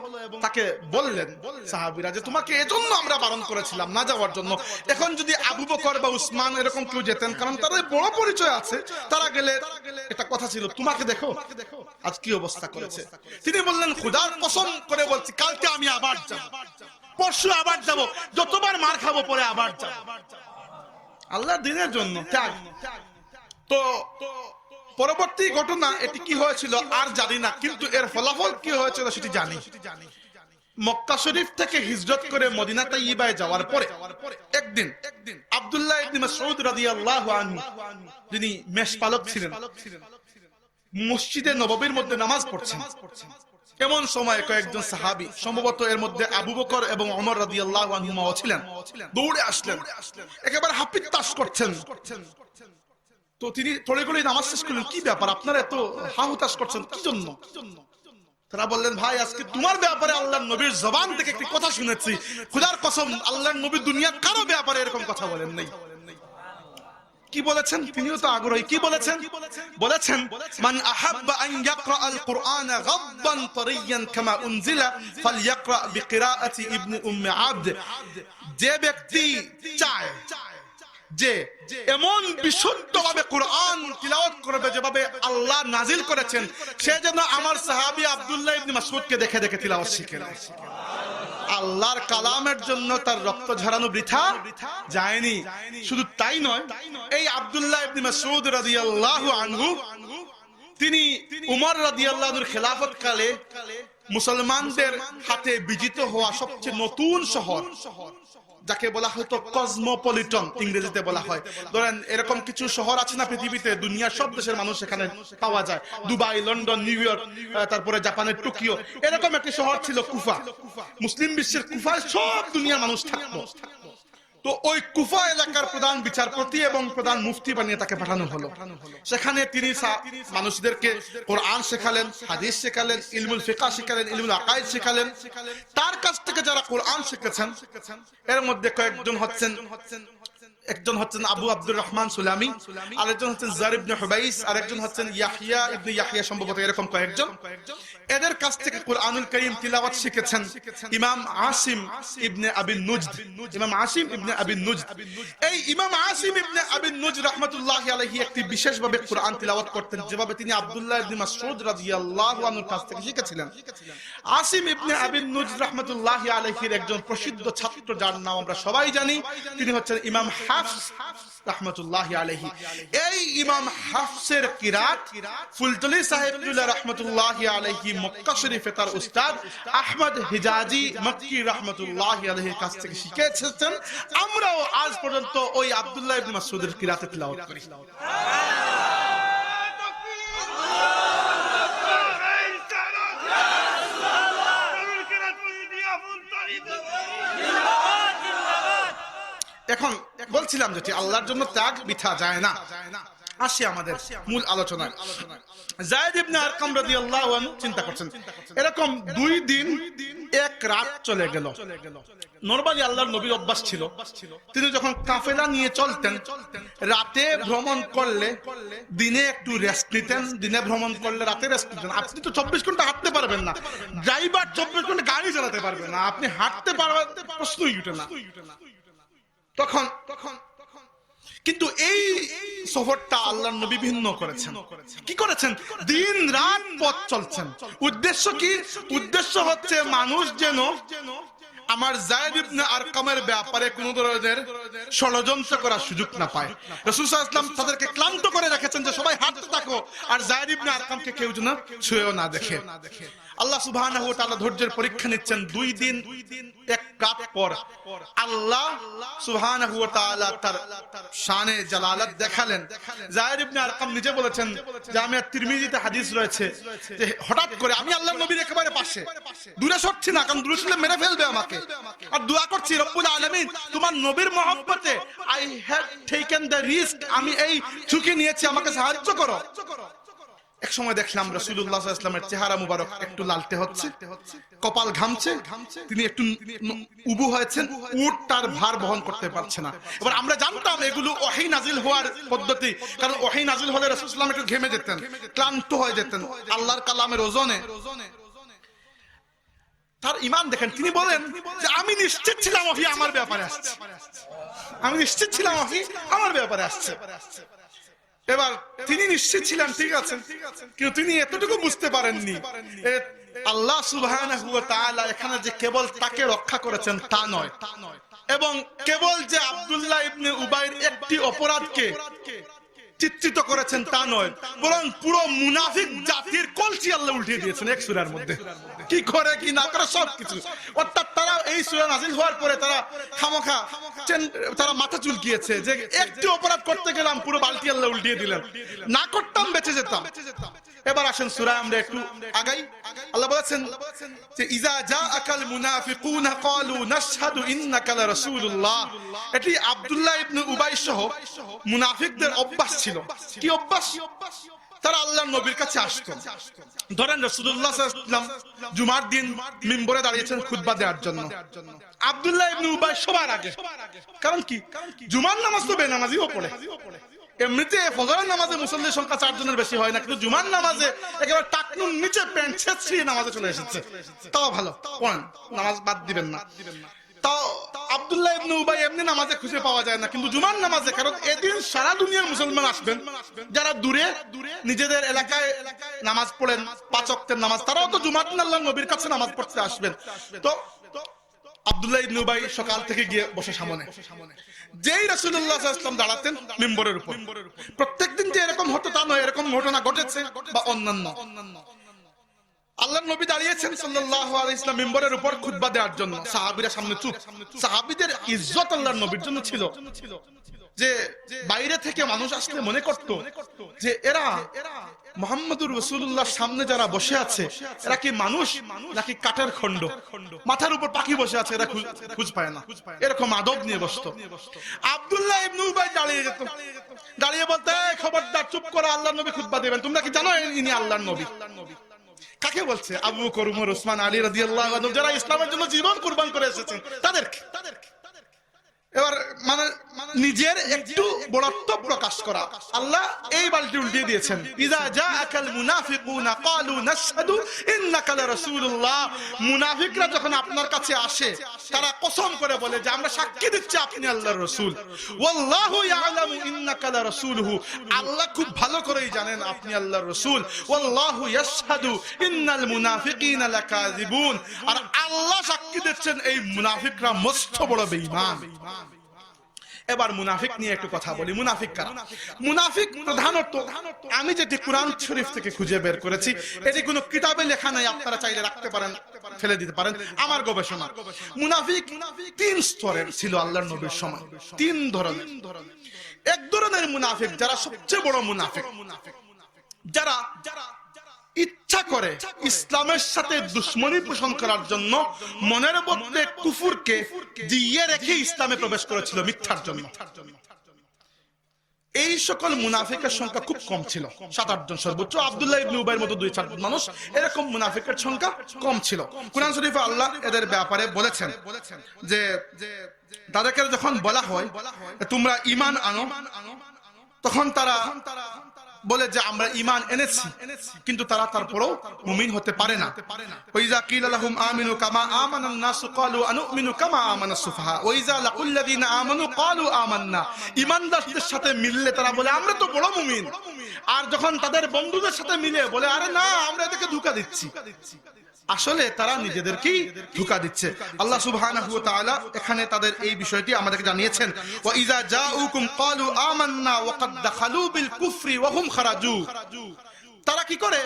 তাকে বললেন সাহাবীরা যে তোমাকে এজন্য আমরা বারণ করেছিলাম না যাওয়ার জন্য, এখন যদি আবু বকর বা উসমান এরকম কেউ যেতেন, কারণ তাদের বড় পরিচয় আছে, তারা গেলে এটা কথা ছিল, তোমাকে দেখো আজ কি অবস্থা করেছে। তিনি বললেন খোদার কসম করে বলছি, কালকে আমি আবার যাব, পরশু আবার যাব, যতবার মার খাবো পরে আবার যাব, আল্লাহর দ্বীনের জন্য ত্যাগ। তো পরবর্তী ঘটনা এটি কি হয়েছিল আর জানি না, কিন্তু এর ফলাফল কি হয়েছিল সেটি জানি। মক্কা শরীফ থেকে হিজরত করে মদিনা তাইয়্যিবায় যাওয়ার পরে একদিন আব্দুল্লাহ ইবনে মাসউদ রাদিয়াল্লাহু আনহু, যিনি মেষপালক ছিলেন, মসজিদে নববীর মধ্যে নামাজ পড়ছেন। এমন সময় কয়েকজন সাহাবী, সম্ভবত এর মধ্যে আবু বকর এবং ওমর রাদিয়াল্লাহু আনহুমাও ছিলেন, দৌড়ে আসলেন, একেবারে হাপিত তাশ করছেন। তো তিনি থরে করে নামাজ শেষ করলেন, কি ব্যাপার আপনারা এত হাহুতাশ করছেন কি জন্য? তারা বললেন, ভাই আজকে তোমার ব্যাপারে আল্লাহর নবীর জবান থেকে একটি কথা শুনেছি, খোদার কসম আল্লাহর নবী দুনিয়ার কারো ব্যাপারে এরকম কথা বলেন নাই। কি বলেছেন? তিনিও তো আগ্রহী। কি বলেছেন? বলেছেন মান আহাব্বা আন ইয়াকরা আল কুরআন গাদ্দান তারিয়ান কামা উনজিলা ফালইয়াকরা বিকিরাআতি ইবনে উম্মি আবদ। যে ব্যক্তি চায় যে এমন বিশুদ্ধভাবে কোরআন তিলাওয়াত করবে যেভাবে আল্লাহ নাজিল করেছেন, সে যেন আমার সাহাবী আব্দুল্লাহ ইবনে মাসউদকে দেখে দেখে তিলাওয়াত শিখে নেয়। আল্লাহর কালামের জন্য তার রক্ত ঝরানো বৃথা যায়নি। শুধু তাই নয়, এই আব্দুল্লাহ ইবনে মাসউদ রাদিয়াল্লাহু আনহু তিনি উমর রাদিয়াল্লাহু আনহুর খেলাফত কালে মুসলমানদের হাতে বিজিত হওয়া সবচেয়ে নতুন শহর, যাকে বলা হয়তো কসমোপলিটন ইংরেজিতে বলা হয়। ধরেন এরকম কিছু শহর আছে না পৃথিবীতে, দুনিয়ার সব দেশের মানুষ এখানে পাওয়া যায়, দুবাই, লন্ডন, নিউ ইয়র্ক, তারপরে জাপানের টোকিও। এরকম একটি শহর ছিল কুফা। মুসলিম বিশ্বের কুফায় সব দুনিয়ার মানুষ থাকতো। তো ওই কুফা এলাকার প্রধান বিচারপতি এবং প্রধান মুফতি বানিয়ে তাকে পাঠানো হলো। সেখানে তিনি মানুষদেরকে কোরআন শেখালেন, হাদিস শেখালেন, ইলমুল ফিকহ শেখালেন, ইলমুল আকায়েদ শেখালেন। তার কাছ থেকে যারা কোরআন শিখেছেন এর মধ্যে একজন হচ্ছেন আবু আব্দুর রহমান সুলামি, আরেকজন হচ্ছেন যার ইবনে হুবাইস, আরেকজন হচ্ছেন ইয়াহইয়া ইবনে ইয়াহইয়া, সম্ভবত এরকম কয়েকজন। এদের কাছ থেকে কুরআনুল কারীম তিলাওয়াত শিখেছেন ইমাম আসিম ইবনে আবি নুজদ। ইমাম আসিম ইবনে আবি নুজদ, এই ইমাম আসিম ইবনে আবি নুজদ রাহমাতুল্লাহি আলাইহি একটি বিশেষভাবে কুরআন তিলাওয়াত করতেন, যেভাবে তিনি আব্দুল্লাহ ইবনে মাসউদ রাদিয়াল্লাহু আনহুর কাছ থেকে শিখেছিলেন। আসিম ইবনে আবি নুজদ রাহমাতুল্লাহি আলাইহির একজন প্রসিদ্ধ ছাত্র, যার নাম আমরা সবাই জানি, তিনি হচ্ছেন ইমাম হাফস রাহমাতুল্লাহি আলাইহি। এই ইমাম হাফসের কিরাত ফুলতলি সাহেবুল্লাহ রাহমাতুল্লাহি আলাইহি মক্কা শরীফে তার উস্তাদ আহমদ হিজাজি মক্কি রাহমাতুল্লাহি আলাইহির কাছ থেকে শিখেছেন। আমরাও আজ পর্যন্ত ওই আব্দুল্লাহ ইবনে মাসউদের কিরাতে তিলাওয়াত করি। এখন বলছিলাম যে আল্লাহর জন্য ত্যাগ বৃথা যায় না। আসি আমাদের মূল আলোচনায়। যায়েদ ইবনে আরকাম রাদিয়াল্লাহু আনহু চিন্তা করছেন, এরকম 2 দিন 1 রাত চলে গেল। নরমালি আল্লাহর নবীর অভ্যাস ছিল, তিনি যখন কাফেলা নিয়ে চলতেন, রাতে ভ্রমণ করলে দিনে একটু রেস্ট নিতেন, দিনে ভ্রমণ করলে রাতে রেস্ট নিতেন। আপনি তো 24 ঘন্টা হাঁটতে পারবেন না, ড্রাইভার 24 ঘন্টা গাড়ি চালাতে পারবে না, আপনি হাঁটতে পারবেন প্রশ্নই উঠে না। তখন কিন্তু এই সফরটা আল্লাহর নবী ভিন্ন করেছেন। কি করেছেন? দিন রাত পথ চলছেন। উদ্দেশ্য কি? উদ্দেশ্য হচ্ছে মানুষ যেন আমার যায়েদ ইবনে আরকামের ব্যাপারে কোনো ধরনের ষড়যন্ত্র করার সুযোগ না পায়। রাসূল সাল্লাল্লাহু আলাইহি ওয়াসাল্লাম তাদেরকে ক্লান্ত করে রেখেছেন যে সবাই হাঁটতে থাকো, আর যায়েদ ইবনে আরকামকে কেউ যেন ছুঁয়েও না দেখে। আল্লাহ সুবহানাহু ওয়া তাআলা ধৈর্যের পরীক্ষা নিচ্ছেন। 2 দিন 1 রাত পর আল্লাহ সুবহানাহু ওয়া তাআলা তার শানে জালালাত দেখালেন। যায়েদ ইবনে আরকাম নিজে বলেছেন, জামিয়া তিরমিজিতে হাদিস রয়েছে যে হঠাৎ করে আমি আল্লাহর নবীর একেবারে পাশে, দূরে সরছি না, কারণ দূরে সরলে মেরে ফেলবে আমাকে, আর দোয়া করছি রব্বুল আলামিন তোমার নবীর মহব্বতে I have taken the risk, আমি এই ঝুঁকি নিয়েছি, আমাকে সাহায্য করো। এক সময় দেখলাম রাসূলুল্লাহ সাল্লাল্লাহু আলাইহি ওয়াসাল্লামের চেহারা মুবারক একটু লালটে হচ্ছে, কপাল ঘামছে, তিনি একটু উবু হয়েছেন, উট তার ভার বহন করতে পারছে না। এবার আমরা জানতাম এগুলো ওহী নাজিল হওয়ার পদ্ধতি, কারণ ওহী নাজিল হলে রাসূল সাল্লাল্লাহু আলাইহি ওয়াসাল্লাম একটু ঘেমে যেতেন, ক্লান্ত হয়ে যেতেন আল্লাহর কালামের ওজনে। তার ঈমান দেখেন, তিনি বলেন যে আমি নিশ্চিত ছিলাম ওহী আমার ব্যাপারে আসছে, আমি নিশ্চিত ছিলাম ওহী আমার ব্যাপারে আসছে। এবার তিনি নিশ্চিত ছিলেন, ঠিক আছে, কিন্তু তিনি এতটুকু বুঝতে পারেননি আল্লাহ সুবহানাহু ওয়া তাআলা এখানে যে কেবল তাকে রক্ষা করেছেন তা নয়, এবং কেবল যে আব্দুল্লাহ ইবনে উবাইর একটি অপরাধকে চিত্রিত করেছেন তা নয়, বরং পুরো মুনাফিক জাতির কলসি আল্লাহ উল্টিয়ে দিয়েছেন এক সূরার মধ্যে। কি করে কি না করে সবকিছু। অর্থাৎ তারা এই সূরা নাযিল হওয়ার পরে তারা খামোখা তারা মাথা চুলকিয়েছে যে একটি অপরাধ করতে গেলাম পুরো বালতি আল্লাহ উল্টিয়ে দিলেন, না করতাম বেঁচে যেতাম। এবার আসেন সূরায় আমরা একটু আগাই। আল্লাহ বলেছেন যে ইজা জাআকাল মুনাফিকুনা ক্বালু নাশহাদু ইন্নাকা লারাসূলুল্লাহ। এটি আব্দুল্লাহ ইবনে উবাই সহ মুনাফিকদের অভ্যাস ছিল। কি অভ্যাস? তারা আল্লাহর নবীর কাছে আসতো। ধরেন রাসূলুল্লাহ সাল্লাল্লাহু আলাইহি ওয়াসাল্লাম জুমার দিন মিম্বরে দাঁড়িয়েছেন খুতবা দেওয়ার জন্য, আব্দুল্লাহ ইবনে উবাই সবার আগে। কারণ কি? জুমার নামাজ তো বেনামাজিও পড়ে, এমনিতে ফজরের নামাজে মুসল্লির সংখ্যা 4 জনের বেশি হয় না, কিন্তু জুমার নামাজে একেবারে টাকনুর নিচে প্যান্ট ছেঁচড়িয়ে নামাজে চলে এসেছে। তাও ভালো, পড়েন, নামাজ বাদ দিবেন না। তাও আব্দুল্লাহ ইবনে উবাই এমনি নামাজে খুঁজে পাওয়া যায় না, কিন্তু জুমার নামাজে, কারণ এদিন সারা দুনিয়ার মুসলমান আসবেন, যারা দূরে নিজেদের এলাকায় নামাজ পড়েন 5 ওয়াক্তের নামাজ, তারাও তো জুমার দিন আল্লাহর নবীর কাছে নামাজ পড়তে আসবেন। তো আব্দুল্লাহ ইবনে উবাই সকাল থেকে গিয়ে বসে সামনে, যেই রাসূলুল্লাহ সাল্লাল্লাহু আলাইহি ওয়াসাল্লাম দাঁড়াতেন মিম্বরের উপর, প্রত্যেকদিন যে এরকম হতো তা নয়, এরকম ঘটনা ঘটেছে বা অন্যান্য। আল্লাহর নবী দাঁড়িয়েছেন সাল্লাল্লাহু আলাইহি ওয়াসাল্লাম মিম্বরের উপর খুতবা দেওয়ার জন্য, সাহাবীরা সামনে চুপ। সাহাবীদের ইজ্জত আল্লাহর নবীর জন্য ছিল যে বাইরে থেকে মানুষ আসলে মনে করত যে এরা মুহাম্মদুর রাসূলুল্লাহর সামনে যারা বসে আছে এরা কি মানুষ নাকি কাঠের খণ্ড, মাথার উপর পাখি বসে আছে, এরা খুঁজ পায় না, এরকম আদব নিয়ে বসতো। আব্দুল্লাহ ইবনে উবাই দাঁড়িয়ে যেত, দাঁড়িয়ে বলতে, খবরদার চুপ করো, আল্লাহর নবী খুতবা দেবেন, তোমরা কি জানো ইনি আল্লাহর নবী? কাকে বলছে? আবু বকর, উমর, ওসমান, আলী রাদিয়াল্লাহু আনহু, যারা ইসলামের জন্য জীবন কুরবান করে এসেছেন তাদেরকে। এবার মানে নিজের একটু বড়ত্ব প্রকাশ করা, আল্লাহ এই বালতি উল্টিয়ে দিয়েছেন। ইযা জাআকাল মুনাফিকুনা ক্বালু নাশহাদু ইন্নাকা লারাসূলুল্লাহ, মুনাফিকরা যখন আপনার কাছে আসে তারা কসম করে বলে যে আমরা সাক্ষী দিচ্ছি আপনি আল্লাহর রাসূল। ওয়াল্লাহু ইয়ালামু ইন্নাকা লারাসূলুহু, আল্লাহ খুব ভালো করেই জানেন আপনি আল্লাহর রাসূল। ওয়াল্লাহু ইয়াশহাদু ইন্নাল মুনাফিকিনা লাকাযিবুন, আর আল্লাহ সাক্ষী দিচ্ছেন এই মুনাফিকরা মস্ত বড় বেঈমান। এবার মুনাফিক নিয়ে একটু কথা বলি। মুনাফিক কারা? মুনাফিক প্রধানত আমি যেটি কোরআন শরীফ থেকে খুঁজে বের করেছি, এটি কোনো কিতাবে লেখা নাই, আপনারা চাইলে রাখতে পারেন, ফেলে দিতে পারেন, আমার গবেষণা। মুনাফিক 3 স্তরের ছিল আল্লাহর নবীর সময়, 3 ধরনের। এক ধরনের মুনাফিক যারা সবচেয়ে বড় মুনাফিক, যারা ইচ্ছা করে ইসলামের সাথে দুশ্মনী পোষণ করার জন্য মনের মধ্যে কুফরকে জিইয়ে রেখে ইসলামে প্রবেশ করেছিল মিথ্যার জন্য। এই সকল মুনাফিকের সংখ্যা খুব কম ছিল, 7-8 জন সর্বোচ্চ। আব্দুল্লাহ ইবনে উবাইয়ের মতো 2-4 মানুষ, এরকম মুনাফিকের সংখ্যা কম ছিল। কুরআন শরীফে আল্লাহ এদের ব্যাপারে বলেছেন যে তাদেরকে যখন বলা হয় তোমরা ঈমান আনো, তখন তারা বলে যে আমরা ঈমান এনেছি, কিন্তু তারা তারপরেও মুমিন হতে পারে না। ওয়াইজা কিলা লাহুম আমিনু কামা আমানান নাসু ক্বালু আনুমিনু কামা আমানাস সুফাহা ওয়াইজা লাকুল লাযিনা আমানু ক্বালু আমান্না, ঈমানদারদের সাথে মিললে তারা বলে আমরা তো বড় মুমিন, আর যখন তাদের বন্ধুদের সাথে মিলে বলে আরে না আমরা এদেরকে ধোঁকা দিচ্ছি। আসলে তারা নিজেদেরকেই ধোঁকা দিচ্ছে। আল্লাহ সুবহানাহু ওয়া তাআলা এখানে তাদের এই বিষয়টি আমাদেরকে জানিয়েছেন, ওয়া ইযা জাউকুম ক্বালু আমান্না ওয়া ক্বাদ দাখালু বিল কুফরি ওয়া হুম খারাজু। তারা কি করে?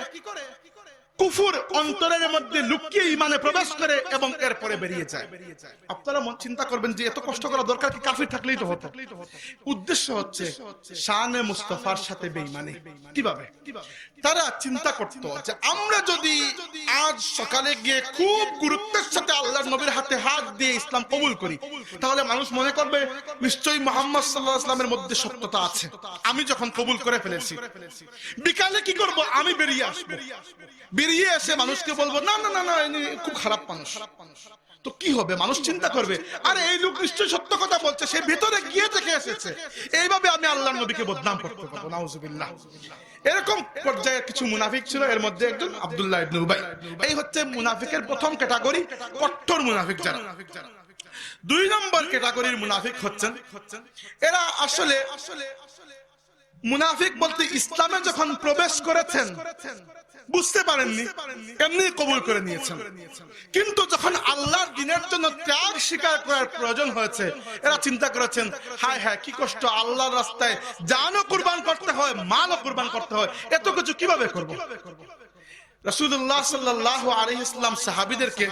কুফর অন্তরের মধ্যে লুকিয়ে ঈমানে প্রবেশ করে এবং এরপরে বেরিয়ে যায়। আপনারা চিন্তা করবেন যে এত কষ্ট করা দরকার কি? কাফির থাকলেই তো হতো। উদ্দেশ্য হচ্ছে শানে মুস্তাফার সাথে বেঈমানি। কিভাবে? তারা চিন্তা করত যে আমরা যদি আজ সকালে গিয়ে খুব গুরুত্বের সাথে আল্লাহর নবীর হাতে হাত দিয়ে ইসলাম কবুল করি, তাহলে মানুষ মনে করবে নিশ্চয়ই মুহাম্মদ সাল্লাল্লাহু আলাইহি ওয়াসাল্লামের মধ্যে সত্যতা আছে। আমি যখন কবুল করে ফেলেছি, বিকালে কি করব? আমি বেরিয়ে আসবো, বেরিয়ে এসে মানুষকে বলবো না না না না ইনি খুব খারাপ মানুষ। তো কি হবে? মানুষ চিন্তা করবে আরে এই লোক নিশ্চয়ই সত্য কথা বলছে, সে ভিতরে গিয়ে দেখে এসেছে। এইভাবে আমি আল্লাহর নবীকে বদনাম করতে পারবো। নাউজুবিল্লাহ। এরকম পর্যায়ে কিছু মুনাফিক ছিল, এর মধ্যে একজন আব্দুল্লাহ ইবনে উবাই। এই হচ্ছে মুনাফিকের প্রথম ক্যাটাগরি, কট্টর মুনাফিক যারা। 2 নম্বর ক্যাটাগরির মুনাফিক হচ্ছেন এরা আসলে মুনাফিক বলতে ইসলামে যখন প্রবেশ করেছেন বুঝতে পারেননি, এমনি কবুল করে নিয়েছেন, কিন্তু যখন আল্লাহর দ্বীনের জন্য ত্যাগ স্বীকার করার প্রয়োজন হয়েছে এরা চিন্তা করেছেন হায় হায় কি কষ্ট, আল্লাহর রাস্তায় জানও কুরবান করতে হয়, মালও কুরবান করতে হয়, এত কিছু কিভাবে করব? রাসূলুল্লাহ সাল্লাল্লাহু আলাইহি ওয়াসাল্লাম সাহাবীদেরকে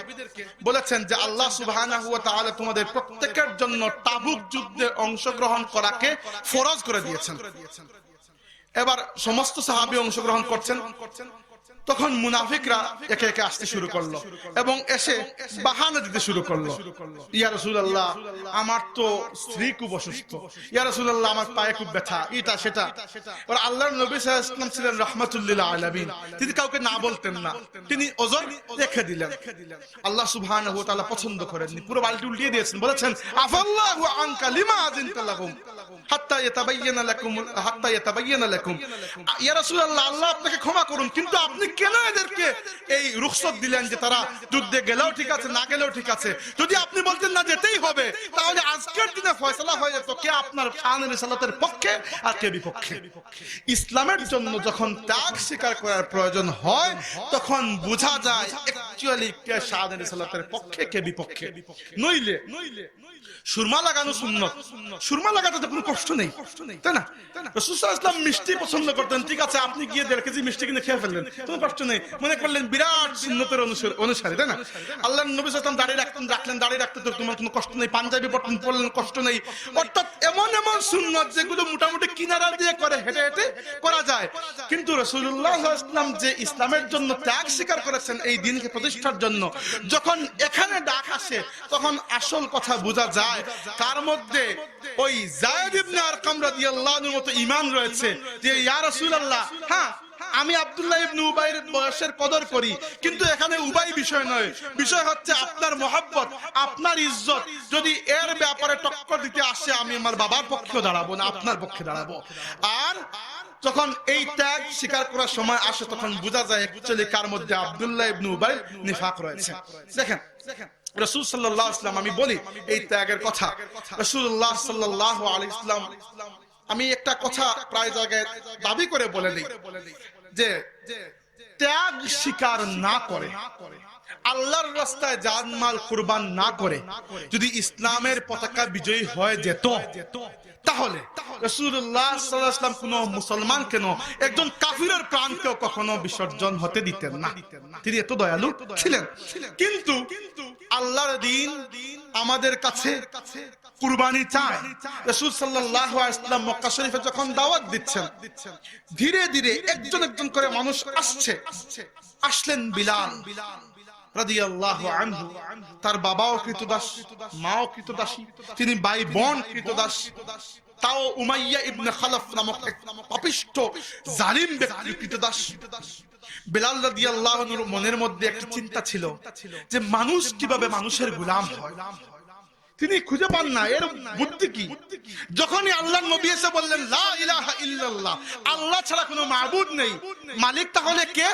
বলেছেন যে আল্লাহ সুবহানাহু ওয়া তাআলা তোমাদের প্রত্যেকের জন্য তাবুক যুদ্ধে অংশগ্রহণ করাকে ফরজ করে দিয়েছেন। এবার সমস্ত সাহাবী অংশগ্রহণ করছেন, তখন মুনাফিকরা একে একে আসতে শুরু করলো এবং এসে বাহানা দিতে শুরু করলো, ইয়া রাসূলুল্লাহ আমার তো স্ত্রী খুব অসুস্থ, ইয়া রাসূলুল্লাহ আমার পায়ে খুব ব্যথা, এটা সেটা। আর আল্লাহর নবী সাল্লাল্লাহু আলাইহি ওয়াসাল্লাম ছিলেন রাহমাতুল লিল আলামিন, তিনি কাউকে না বলতেন না, তিনি ওযর রেখে দিলেন। আল্লাহ সুবহানাহু ওয়া তাআলা পছন্দ করেননি, পুরো বালতি উল্টিয়ে দিয়েছেন, বলেছেন আফাল্লাহু আনকা লিমা আযিনতা লাহুম হাত্তা ইয়াতাবায়্যানা লাকুম। ইয়া রাসূলুল্লাহ আল্লাহ আপনাকে ক্ষমা করুন, কিন্তু আপনি কেন এদেরকে এই রুখসত দিলেন যে তারা যুদ্ধে গেলেও ঠিক আছে না গেলেও ঠিক আছে? যদি আপনি বলতেন না যেতেই হবে, তাহলে আজকের দিনে ফয়সালা হয়ে যেত কে আপনার শান রিসালাতের পক্ষে আর কে বিপক্ষে। ইসলামের জন্য যখন ত্যাগ স্বীকার করার প্রয়োজন হয় তখন বোঝা যায় অ্যাকচুয়ালি কে শান রিসালাতের পক্ষে কে বিপক্ষে। নইলে সুরমা লাগানো সুন্নত, সুরমা লাগাতে তো কোনো কষ্ট নেই, তাই না? রাসূল সাল্লাল্লাহু আলাইহি ওয়াসাল্লাম মিষ্টি পছন্দ করতেন, ঠিক আছে আপনি গিয়ে 1.5 কেজি মিষ্টি কিনে খেয়ে ফেললেন, কোনো কষ্ট নেই, মনে করলেন বিরাট সুন্নতের অনুসারী, তাই না? আল্লাহর নবী সাল্লাল্লাহু আলাইহি ওয়াসাল্লাম দাড়ি রাখতে তো তোমার কোনো কষ্ট নেই, পাঞ্জাবি পরলেন কষ্ট নেই। অর্থাৎ এমন এমন সুন্নত যেগুলো মোটামুটি কিনারা দিয়ে করে হেঁটে হেঁটে করা যায়। কিন্তু রাসূলুল্লাহ সাল্লাল্লাহু আলাইহি ওয়াসাল্লাম যে ইসলামের জন্য ত্যাগ স্বীকার করেছেন এই দ্বীনকে প্রতিষ্ঠার জন্য, যখন এখানে ডাক আসে তখন আসল কথা বোঝা যায় কার মধ্যে ওই যায়েদ ইবনে আরকাম রাদিয়াল্লাহু আনহুর মতো ঈমান রয়েছে যে ইয়া রাসূলুল্লাহ, হ্যাঁ আমি আব্দুল্লাহ ইবনে উবাইর বয়সের কদর করি, কিন্তু এখানে উবাই বিষয় নয়, বিষয় হচ্ছে আপনার মহব্বত, আপনার ইজ্জত। যদি এর ব্যাপারে টক্কর দিতে আসে আমি আমার বাবার পক্ষে দাঁড়াবো না, আপনার পক্ষে দাঁড়াবো। আর যখন এই ত্যাগ স্বীকার করার সময় আসে তখন বোঝা যায় অ্যাকচুয়ালি কার মধ্যে আব্দুল্লাহ ইবনে উবাই নিফাক রয়েছে। দেখেন রাসূল সাল্লাল্লাহু আলাইহি ওয়াসাল্লাম, আমি বলি এই ত্যাগের কথা, রাসূলুল্লাহ সাল্লাল্লাহু আলাইহি ওয়াসাল্লাম, আমি একটা কথা প্রায় জায়গায় দাবি করে বলে দেই যে ত্যাগ স্বীকার না করে, আল্লাহর রাস্তায় জানমাল কুরবান না করে যদি ইসলামের পতাকা বিজয়ী হয়ে যেত, তাহলে রাসূলুল্লাহ সাল্লাল্লাহু আলাইহি ওয়াসাল্লাম কোন মুসলমান কেন একজন কাফিরের প্রাণকেও কখনো বিসর্জন হতে দিতেন না, তিনি এত দয়ালু ছিলেন। কিন্তু আল্লাহর দ্বীন আমাদের কাছে কুরবানি চায়। রাসূল সাল্লাল্লাহু আলাইহি ওয়াসাল্লাম মক্কা শরীফে যখন দাওয়াত দিচ্ছেন, ধীরে ধীরে একজন একজন করে মানুষ আসলেন। বিলাল রাদিয়াল্লাহু আনহু, তার বাবাও কৃতদাস, মাও কৃতদাসী, তিনি ভাই বোন কৃতদাস। তাও উমাইয়া ইবনে খালাফ নামক এক পাপিষ্ঠ জালিম ব্যক্তি কৃতদাস। বিলাল রাদিয়াল্লাহু আনহুর মনের মধ্যে একটা চিন্তা ছিল যে মানুষ কিভাবে মানুষের গোলাম হয়, তিনি খুঁজে পান না এর বুদ্ধি কি। যখনই আল্লাহর নবী এসে বললেন লা ইলাহা ইল্লাল্লাহ, আল্লাহ ছাড়া কোনো মাবুদ নেই, মালিক তাহলে কে?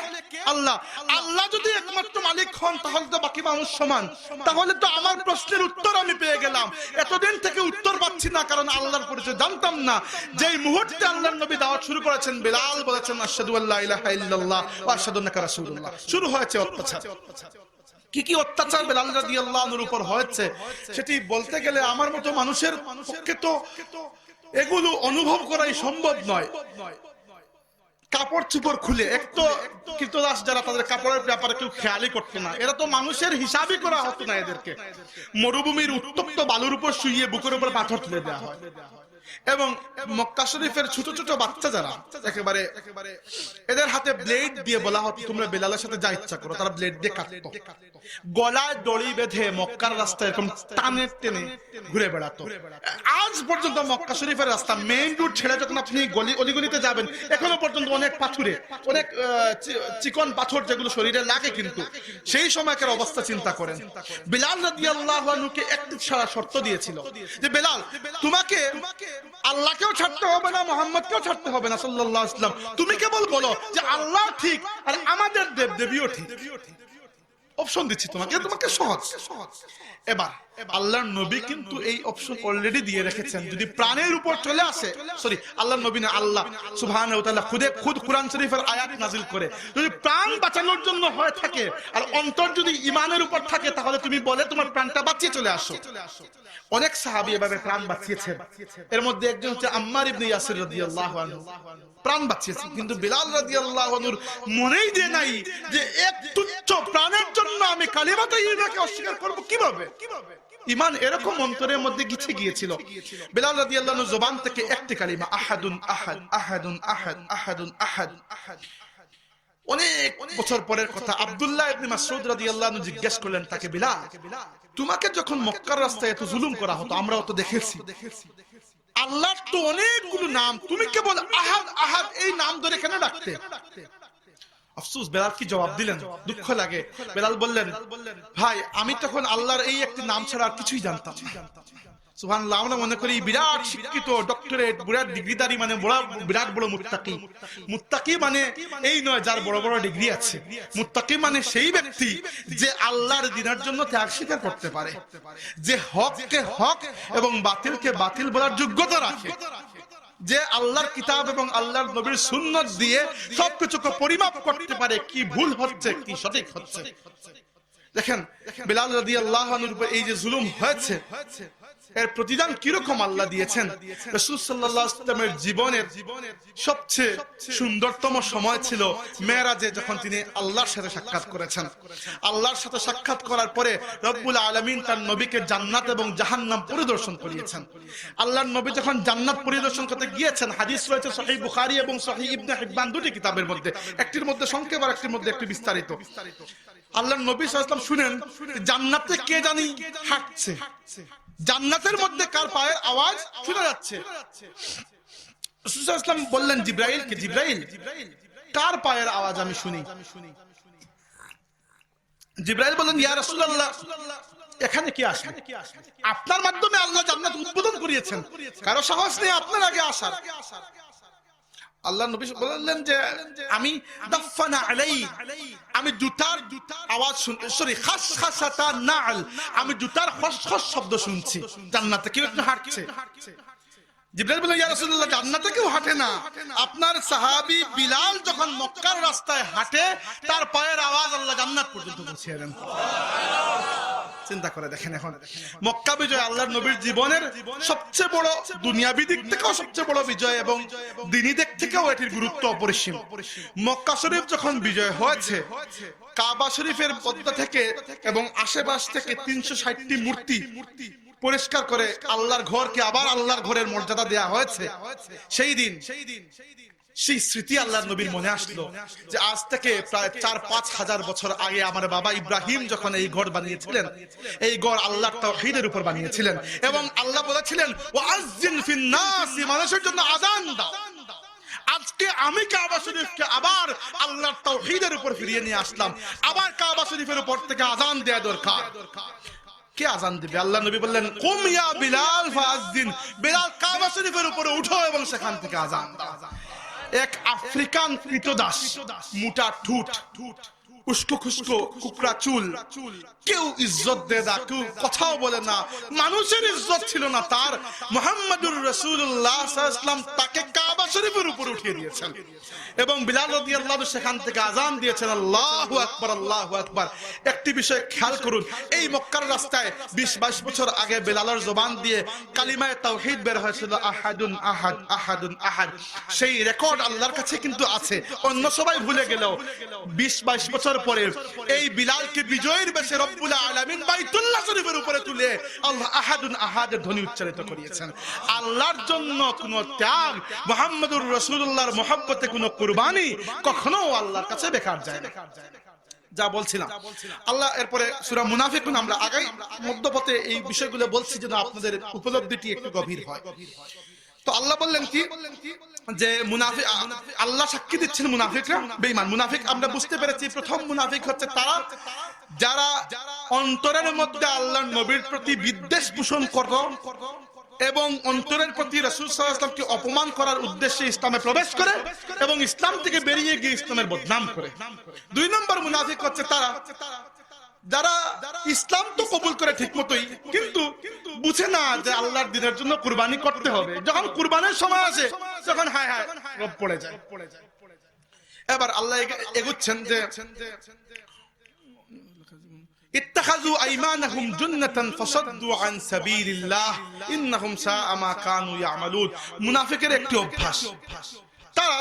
আল্লাহ। আল্লাহ যদি একমাত্র মালিক হন তাহলে তো বাকি মানুষ সমান, তাহলে তো আমার প্রশ্নের উত্তর আমি পেয়ে গেলাম। এতদিন থেকে উত্তর পাচ্ছি না কারণ আল্লাহর পরিচয় জানতাম না। যেই মুহূর্তে আল্লাহর নবী দাওয়াত শুরু করেছেন, বিলাল বলেছেন আশহাদু আল্লা ইলাহা ইল্লাল্লাহ ওয়া আশহাদু আন্নাকা রাসূলুল্লাহ, শুরু হয়েছে অত্যাচার। কি কি অত্যাচার বিলাল রাদিয়াল্লাহু আনহুর উপর হয়েছে সেটি বলতে গেলে আমার মতো মানুষের পক্ষে তো এগুলো অনুভব করাই সম্ভব নয়। কাপড় চোপড় খুলে, এক তো কৃতদাস যারা, তাদের কাপড়ের ব্যাপারে কেউ খেয়ালই করতো না, এরা তো মানুষের হিসাবই করা হতো না। এদেরকে মরুভূমির উত্তপ্ত বালুর উপর শুইয়ে বুকের উপর পাথর তুলে দেওয়া হয়। এবং মক্কা শরীফের ছোট ছোট বাচ্চা যারা, একেবারে এদের হাতে ব্লেড দিয়ে বলা হতো তোমরা বেলালের সাথে যা ইচ্ছা করো, তারা ব্লেড দিয়ে কাটতো। গলায় দড়ি বেঁধে মক্কার রাস্তায় এরকম টানে টেনে ঘুরে বেড়াতো। আজ পর্যন্ত মক্কা শরীফের রাস্তা মেইন রোড ছেড়ে যখন আপনি অলিগলিতে যাবেন, এখনো পর্যন্ত অনেক পাথুরে, অনেক চিকন পাথর যেগুলো শরীরে লাগে, কিন্তু সেই সময়কার অবস্থা চিন্তা করেন। বিলাল রাদিয়াল্লাহু আনহুকে একটি সারা শর্ত দিয়েছিল যে বেলাল, তোমাকে আল্লাহকেও ছাড়তে হবে না, মুহাম্মদকেও ছাড়তে হবে না সাল্লাল্লাহু আলাইহি ওয়াসাল্লাম, তুমি কেবল বলো যে আল্লাহ ঠিক আর আমাদের দেবদেবীও ঠিক। অপশন দিচ্ছি তোমাকে, তোমাকে সহজ। এবার আল্লাহর নবী কিন্তু এই অপশন অলরেডি দিয়ে রেখেছেন। যদি প্রাণের উপর চলে আসে, সরি আল্লাহর নবী না, আল্লাহ সুবহানাহু ওয়া তাআলা খুদ কুরআন শরীফের আয়াত নাযিল করে, যদি প্রাণ বাঁচানোর জন্য হয়ে থাকে আর অন্তর যদি ঈমানের উপর থাকে, তাহলে তুমি বলে তোমার প্রাণটা বাঁচিয়ে চলে আসো। অনেক সাহাবী এভাবে প্রাণ বাঁচিয়েছেন। এর মধ্যে একজন হচ্ছে আম্মার ইবনে ইয়াসির রাদিয়াল্লাহু আনহু, প্রাণ বাঁচিয়েছেন। কিন্তু বিলাল রাদিয়াল্লাহু আনহুর মনেই যে নাই যে এক তুচ্ছ প্রাণের জন্য আমি কালিমাতে ঈমানকে অস্বীকার করব কিভাবে। ঈমান এরকম অন্তরের মধ্যে গিছে গিয়েছিল। বিলাল রাদিয়াল্লাহু আনহু জবান থেকে একটি কালিমা আহাদুন আহাদ, আহাদুন আহাদ, আহাদুন আহাদ, অনেক বছর পরের কথা, আব্দুল্লাহ ইবনে মাসউদ রাদিয়াল্লাহু আনহু জিজ্ঞেস করলেন তাকে, বিলাল, তোমাকে যখন মক্কার রাস্তায় এত জুলুম করা হতো, আমরাও তো দেখেছি, আল্লাহর তো অনেকগুলো নাম, তুমি কেবল আহাদ আহাদ এই নাম ধরে কেন ডাকতে? আফসোস, বেলাল কি জবাব দিলেন? দুঃখ লাগে। বেলাল বললেন, ভাই আমি তখন আল্লাহর এই একটি নাম ছাড়া আর কিছুই জানতাম না। সুবহানাল্লাহ। আমরা মনে করি বিরাট শিক্ষিত, ডক্টরেট, বিরাট ডিগ্রিধারী মানে বিরাট বড় মুত্তাকি। মুত্তাকি মানে এই নয় যার বড় বড় ডিগ্রি আছে। মুত্তাকি মানে সেই ব্যক্তি যে আল্লাহর দ্বীনের জন্য ত্যাগ স্বীকার করতে পারে, যে হককে হক এবং বাতিলকে বাতিল বলার যোগ্যতা রাখে, যে আল্লাহর কিতাব এবং আল্লাহর নবীর সুন্নাত দিয়ে সবকিছুকে পরিমাপ করতে পারে, কি ভুল হচ্ছে কি সঠিক হচ্ছে। দেখেন বিলাল রাদিয়াল্লাহু আনহুর উপর এই যে জুলুম হয়েছে, এর প্রতিদান কিরকম আল্লাহ দিয়েছেন। রাসূল সাল্লাল্লাহু আলাইহি ওয়াসাল্লামের জীবনের সবচেয়ে সুন্দরতম সময় ছিল মেরাজে, যখন তিনি আল্লাহর সাথে সাক্ষাৎ করেছেন। আল্লাহর সাথে সাক্ষাৎ করার পরে রব্বুল আলামিন তার নবীকে জান্নাত এবং জাহান্নাম পরিদর্শন করিয়েছেন। আল্লাহর নবী যখন জান্নাত পরিদর্শন করতে গিয়েছেন, হাদিস রয়েছে সহিহ বুখারী এবং সহিহ ইবনে হিব্বান, দুটি কিতাবের মধ্যে, একটির মধ্যে সংক্ষেপ আর একটির মধ্যে একটু বিস্তারিত। আল্লাহর নবী সাল্লাল্লাহু আলাইহি ওয়াসাল্লাম শুনেন জান্নাতে কে জানি হাঁটছে, জান্নাতের মধ্যে কার পায়ের আওয়াজ শোনা যাচ্ছে। রাসূল সাল্লাল্লাহু আলাইহি ওয়াসাল্লাম বললেন জিবরাইলকে, জিবরাইল কার পায়ের আওয়াজ আমি শুনি? জিবরাইল বললেন, ইয়া রাসূলুল্লাহ, এখানে কি আসে? আপনার মাধ্যমে আল্লাহ জান্নাত উদ্বোধন করিয়েছেন, কারো সাহস নেই আপনার আগে আসার। আল্লাহ নবী বললেন যে আমি দাফানা আলাই, আমি জুতার আওয়াজ শুনছি, সরি খাসখাসাতা নাল, আমি জুতার খসখস শব্দ শুনছি, জান্নাতে কেউ একটু হাঁটছে। জিবরাইল বললেন, ইয়া রাসূলুল্লাহ, জান্নাতে কেউ হাঁটে না, আপনার সাহাবী বিলাল যখন মক্কার রাস্তায় হাঁটে তার পায়ের আওয়াজ আল্লাহ জান্নাত পর্যন্ত পৌঁছে দেন। চিন্তা করে দেখেন, এখন মক্কা বিজয় আল্লাহর নবীর জীবনের সবচেয়ে বড়, দুনিয়াবি দিক থেকেও সবচেয়ে বড় বিজয় এবং দ্বীনি দিক থেকেও এটির গুরুত্ব অপরিসীম। মক্কা শরীফ যখন বিজয় হয়েছে, কাবা শরীফের পদ্মা থেকে এবং আশেপাশ থেকে 360টি মূর্তি পরিষ্কার করে আল্লাহর ঘরকে আবার আল্লাহর ঘরের মর্যাদা দেয়া হয়েছে। সেই দিন সেই স্মৃতি আল্লাহর নবীর মনে আসলো যে আজ থেকে প্রায় 4-5 হাজার বছর আগে আমার বাবা ইব্রাহিম যখন এই ঘর বানিয়েছিলেন, এই ঘর আল্লাহর তাওহীদের উপর বানিয়েছিলেন এবং আল্লাহ বলেছিলেন ওয়াজ্জিন ফিন নাস, মানুষের জন্য আযান দাও। আজকে আমি কাবা শরীফকে আবার আল্লাহর তাওহীদের উপর ফিরিয়ে নিয়ে আসলাম, আবার কাবা শরীফের উপর থেকে আযান দেয়া দরকার। কে আযান দিবে? আল্লাহ নবী বললেন কুম ইয়া বিলাল ফাআজ্জিন, বিলাল কাবা শরীফের উপরে উঠো এবং সেখান থেকে আযান দাও। এক আফ্রিকান কৃতদাস, মোটা ঠুট, উস্কো খুস্কো কুকড়া চুল, কেউ ইজ্জত দেয় না, কেউ কথাও বলে না, মানুষের ইজ্জত ছিল না তার। মুহাম্মদুর রাসূলুল্লাহ সাল্লাল্লাহু আলাইহি ওয়াসাল্লাম তাকে কাবা শরীফের উপর উঠিয়ে দিয়েছেন এবং বিলাল রাদিয়াল্লাহু আনহু সেখান থেকে আযান দিয়েছেন, আল্লাহু আকবার, আল্লাহু আকবার। একটি বিষয় খেয়াল করুন, এই মক্কার রাস্তায় 20-22 বছর আগে বিলালের জবান দিয়ে কালিমায়ে তাওহীদ বের হয়েছিল, আহাদুন আহাদ, আহাদুন আহাদ। সেই রেকর্ড আল্লাহর কাছে কিন্তু আছে, অন্য সবাই ভুলে গেলেও 20-22 বছর পরে এই বিলালকে বিজয়ের বেশে রব্বুল আলামিন বাইতুল্লাহ শরীফের উপরে তুলে আল্লাহ আহাদুন আহাদের ধ্বনি উচ্চারিত করিয়েছেন। আল্লাহর জন্য কোন ত্যাগ, মুহাম্মদুর রাসূলুল্লাহর মহব্বতে কোন কুরবানি কখনো আল্লাহর কাছে বেকার যায় না। যা বলছিলাম আল্লাহ, এরপরে সূরা মুনাফিকুন, আমরা আগে মধ্যপথে এই বিষয়গুলো বলছি যেন আপনাদের উপলব্ধিটি একটু গভীর হয়। তো আল্লাহ বললেন কি যে মুনাফিক, আল্লাহ সাক্ষী দিচ্ছেন মুনাফিকরা বেঈমান। মুনাফিক আমরা বুঝতে পেরেছি, প্রথম মুনাফিক হচ্ছে তারা যারা অন্তরের মধ্যে আল্লাহর নবীর প্রতি বিদ্বেষ পোষণ করে এবং অন্তরের প্রতি রাসূল সাল্লাল্লাহু আলাইহি ওয়াসাল্লামকে অপমান করার উদ্দেশ্যে ইসলামে প্রবেশ করে এবং ইসলাম থেকে বেরিয়ে গিয়ে ইসলামের বদনাম করে। 2 নম্বর মুনাফিক হচ্ছে তারা যারা ইসলাম তো কবুল করে ঠিক মতোই, কিন্তু বুঝে না যে আল্লাহর দ্বীনের জন্য কুরবানি করতে হবে। যখন কুরবানির সময় আসে তখন হায় হায় রব পড়ে যায়। এবার আল্লাহ এগুচ্ছেন যে ইত্তাখাযু আইমানাহুম জুন্নাতান ফাসাদ্দু আন সাবিলিল্লাহ ইন্নাহুম সাআ মা কানু ইয়ামালুন। মুনাফিকের একটি অভ্যাস, তারা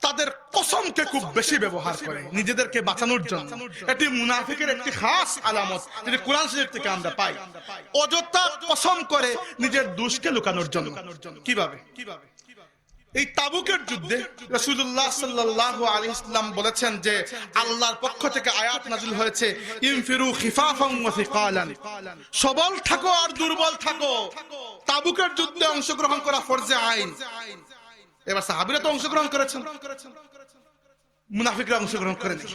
তাদের কসমকে খুব বেশি ব্যবহার করে নিজেদেরকে বাঁচানোর জন্য। এটি মুনাফিকের একটি খাস আলামত, যেটি কোরআন শরীফ থেকে আমরা পাই। অযথা কসম করে নিজের দোষকে লুকানোর জন্য। কিভাবে? এই তাবুকের যুদ্ধে রাসূলুল্লাহ সাল্লাল্লাহু আলাইহি ওয়াসাল্লাম বলেছেন যে আল্লাহর পক্ষ থেকে আয়াত নাযিল হয়েছে ইনফিরু খিফাফান ওয়া সিকালান, সবল থাকো আর দুর্বল থাকো। তাবুকের যুদ্ধে অংশগ্রহণ করা ফরজে আইন। এবার সাহাবীরা তো অংশগ্রহণ করেছেন, মুনাফিকরা অংশগ্রহণ করেনি।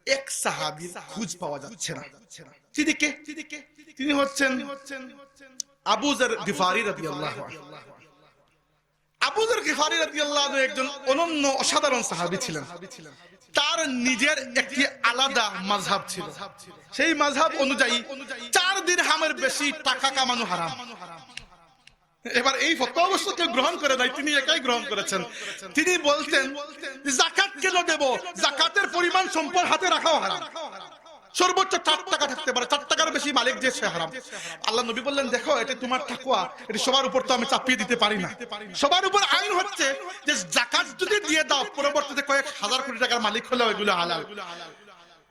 এক সাহাবীর খোঁজ পাওয়া যাচ্ছে না। তিনি হচ্ছেন আবু যর গিফারি রাদিয়াল্লাহু আনহু। আবু যর গিফারি রাদিয়াল্লাহু আনহু একজন অনন্য অসাধারণ সাহাবী ছিলেন। তার নিজের একটি আলাদা মাযহাব ছিল। সেই মাযহাব অনুযায়ী 4 দিরহামের বেশি টাকা কামানো হারাম। এবার এই ফতোয়া অবশ্য কেউ গ্রহণ করে নাই, তিনি একাই গ্রহণ করেছেন। তিনি বলতেন যাকাত কেন দেব, যাকাতের পরিমাণ সম্পদ হাতে রাখাও হারাম। সর্বোচ্চ 4 টাকা থাকতে পারে, 4 টাকার বেশি মালিক যে সে হারাম। আল্লাহ নবী বললেন দেখো এটা তোমার তাকওয়া, এটা সবার উপর তো আমি চাপিয়ে দিতে পারি না। সবার উপর আইন হচ্ছে যে যাকাত যদি দিয়ে দাও পরবর্তীতে কয়েক হাজার কোটি টাকার মালিক হলে এগুলো হালাল।